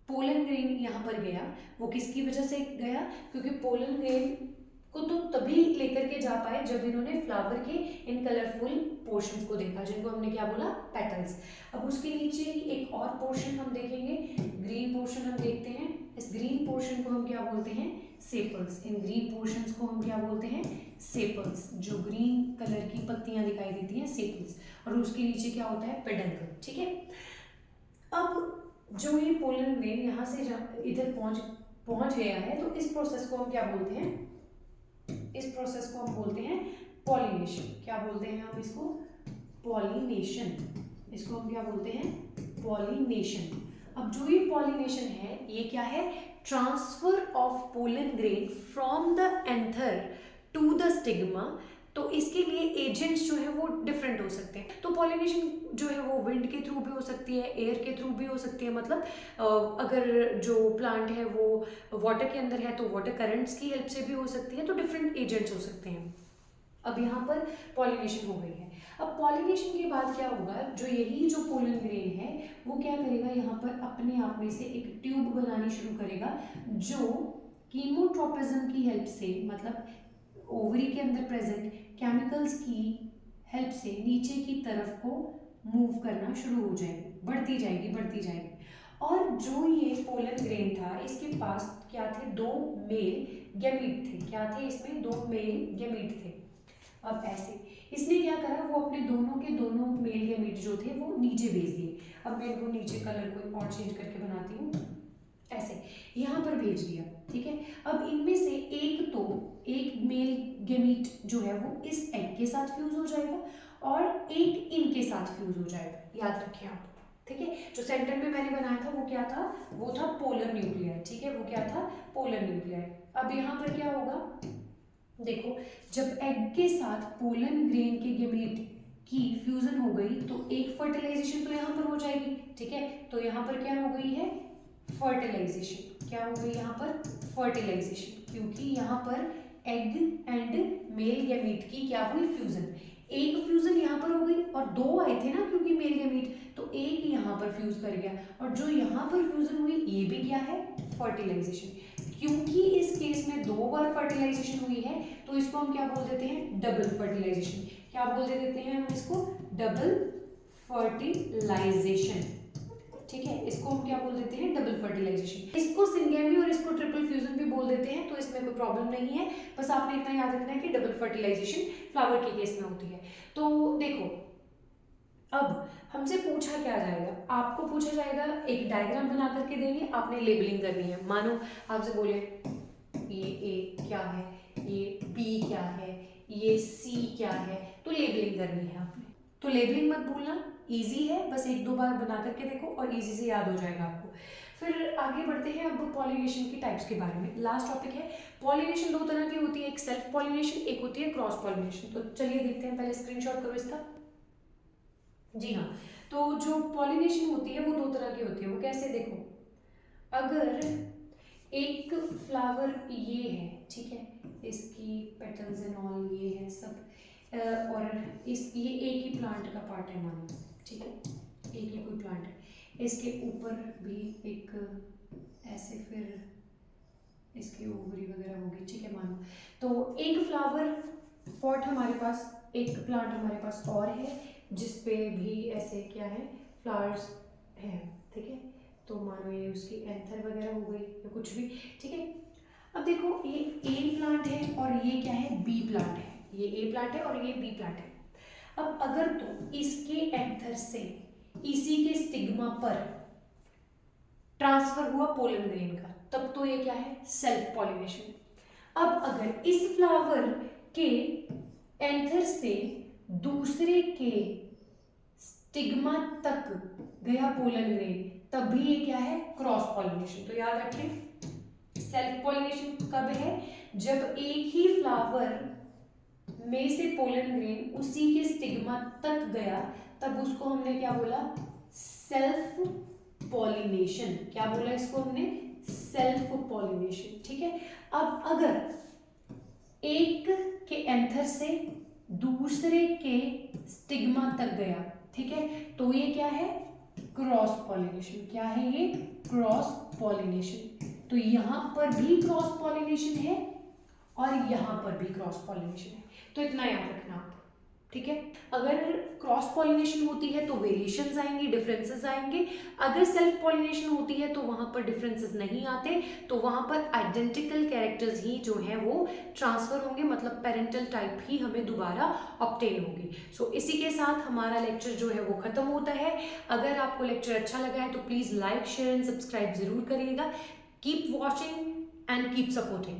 पोलन ग्रेन यहाँ पर गया, वो किसकी वजह से गया, क्योंकि पोलन ग्रेन को तो तभी लेकर के जा पाए जब इन्होंने फ्लावर के इन कलरफुल पोर्शंस को देखा, जिनको हमने क्या बोला, पेटल्स। अब उसके नीचे ही एक और पोर्शन हम देखेंगे, ग्रीन पोर्शन हम देखते हैं। इस ग्रीन पोर्शन को हम क्या बोलते हैं, सेपल्स। इन ग्रीन पोर्शंस को हम क्या बोलते हैं, सेपल्स। जो ग्रीन कलर की पत्तियां दिखाई देती हैं, सेपल्स, और उसके नीचे क्या होता है, पेडंकल। ठीक है, अब जो ये पोलन ग्रेन यहाँ से इधर पहुंच गया है, तो इस प्रोसेस को हम क्या बोलते हैं, इस प्रोसेस को हम बोलते हैं पॉलिनेशन। क्या बोलते हैं हम इसको, पॉलिनेशन। इसको हम क्या बोलते हैं, पॉलिनेशन। अब जो ये पॉलिनेशन है, ये क्या है, transfer of pollen grain from the anther to the stigma. तो इसके लिए एजेंट्स जो है वो डिफरेंट हो सकते हैं। तो पॉलिनेशन जो है वो विंड के थ्रू भी हो सकती है, एयर के थ्रू भी हो सकती है, मतलब अगर जो प्लांट है वो वाटर के अंदर है तो वाटर करंट्स की हेल्प से भी हो सकती है। तो डिफरेंट एजेंट्स हो सकते हैं। अब यहाँ पर पॉलिनेशन हो गई है। अब पॉलिनेशन के बाद क्या होगा, जो यही जो पोलन ग्रेन है वो क्या करेगा, यहाँ पर अपने आप में से एक ट्यूब बनानी शुरू करेगा, जो कीमोट्रोपिज्म की हेल्प से, मतलब ओवरी के अंदर प्रेजेंट केमिकल्स की हेल्प से नीचे की तरफ को मूव करना शुरू हो जाएगी, बढ़ती जाएगी, बढ़ती जाएगी। और जो ये पोलन ग्रेन था, इसके पास क्या थे, 2 मेल गैमीट थे। क्या थे इसमें, 2 मेल गैमीट थे। अब ऐसे इसने क्या करा, वो अपने दोनों के दोनों मेल गैमीट जो थे वो नीचे भेज दिए। अब मैं इनको नीचे कलर को और चेंज करके बनाती हूँ, ऐसे यहाँ पर भेज दिया। ठीक है, अब इनमें से एक मेल गैमीट जो है वो इस एग के साथ फ्यूज हो जाएगा और एक इनके साथ फ्यूज हो जाएगा। याद रखें आप। ठीक है, जो सेंटर में मैंने बनाया था वो क्या था, वो था पोलर न्यूक्लियाई। ठीक है, वो क्या था, पोलर न्यूक्लियाई। अब यहाँ पर क्या होगा, देखो, जब एग के साथ पोलन ग्रेन के गैमीट की फ्यूजन हो गई तो एक फर्टिलाइजेशन तो यहाँ पर हो जाएगी। ठीक है, तो यहाँ पर क्या हो गई है, फर्टिलाइजेशन। क्या हो गई यहाँ पर, फर्टिलाइजेशन, क्योंकि यहाँ पर एग एंड मेल गैमीट की क्या हुई, फ्यूजन। एक फ्यूजन यहाँ पर हो गई और 2 आए थे ना, क्योंकि मेल गैमीट, तो एक यहाँ पर फ्यूज कर गया, और जो यहाँ पर फ्यूजन हुई ये भी क्या है, फर्टिलाइजेशन। क्योंकि इस केस में 2 बार फर्टिलाइजेशन हुई है तो इसको हम क्या बोल देते हैं, डबल फर्टिलाइजेशन। क्या बोल देते हैं हम इसको, डबल फर्टिलाइजेशन। ठीक है, इसको हम क्या बोल देते हैं, डबल फर्टिलाइजेशन। इसको सिंगेमी और इसको ट्रिपल फ्यूजन भी बोल देते हैं, तो इसमें कोई प्रॉब्लम नहीं है। बस आपने इतना याद रखना है कि डबल फर्टिलाइजेशन फ्लावर के केस में होती है। तो देखो, अब हमसे पूछा क्या जाएगा, आपको पूछा जाएगा, एक डायग्राम बना करके देंगे, आपने लेबलिंग करनी है। मानो आपसे बोले ये ए क्या है, ये बी क्या है, ये सी क्या है, तो लेबलिंग करनी है आपने। तो लेबलिंग मत भूलना, इजी है, बस एक दो बार बना करके देखो और इजी से याद हो जाएगा आपको। फिर आगे बढ़ते हैं अब पॉलिनेशन की टाइप्स के बारे में। लास्ट टॉपिक है पॉलिनेशन। दो तरह की होती है, एक सेल्फ पॉलिनेशन, एक होती है क्रॉस पॉलिनेशन। तो चलिए देखते हैं, पहले स्क्रीनशॉट करो इसका। जी हाँ, तो जो पॉलिनेशन होती है वो दो तरह की होती है। वो कैसे, देखो, अगर एक फ्लावर ये है, ठीक है, इसकी पेटल्स एंड ऑल ये है सब, और इस ये एक ही प्लांट का पार्ट है मानो, ठीक है, एक ही कोई प्लांट है, इसके ऊपर भी एक ऐसे, फिर इसकी ओवरी वगैरह होगी, ठीक है मानो। तो एक फ्लावर पॉट हमारे पास, एक प्लांट हमारे पास और है जिसपे भी ऐसे क्या है, फ्लावर्स हैं, ठीक है। तो मानो ये उसकी एंथर वगैरह हो गई या कुछ भी, ठीक है। अब देखो ये ए प्लांट है और ये क्या है, बी प्लांट है। ये ए प्लांट है और ये बी प्लांट है। अब अगर तो इसके एंथर से इसी के स्टिग्मा पर ट्रांसफर हुआ पोलन ग्रेन का, तब तो ये क्या है, सेल्फ पॉलिनेशन। अब अगर इस फ्लावर के एंथर से दूसरे के स्टिग्मा तक गया पोलन ग्रेन, तब भी ये क्या है, क्रॉस पॉलिनेशन। तो याद रखें, सेल्फ पॉलिनेशन कब है, जब एक ही फ्लावर में से पोलन ग्रेन उसी के स्टिग्मा तक गया, तब उसको हमने क्या बोला, सेल्फ पॉलिनेशन। क्या बोला इसको हमने, सेल्फ पॉलिनेशन, ठीक है। अब अगर एक के एंथर से दूसरे के स्टिग्मा तक गया, ठीक है, तो ये क्या है, क्रॉस पॉलिनेशन। क्या है ये, क्रॉस पॉलिनेशन। तो यहां पर भी क्रॉस पॉलिनेशन है और यहां पर भी क्रॉस पॉलिनेशन है, तो इतना याद रखना आप, ठीक है। अगर क्रॉस पॉलिनेशन होती है तो वेरिएशंस आएंगी, डिफरेंसेस आएंगे। अगर सेल्फ पॉलिनेशन होती है तो वहां पर डिफरेंसेस नहीं आते, तो वहां पर आइडेंटिकल कैरेक्टर्स ही जो है वो ट्रांसफर होंगे, मतलब पेरेंटल टाइप ही हमें दोबारा ऑब्टेन होगी। सो इसी के साथ हमारा लेक्चर जो है वो खत्म होता है। अगर आपको लेक्चर अच्छा लगा है तो please like, share and subscribe जरूर करिएगा। Keep watching and keep supporting.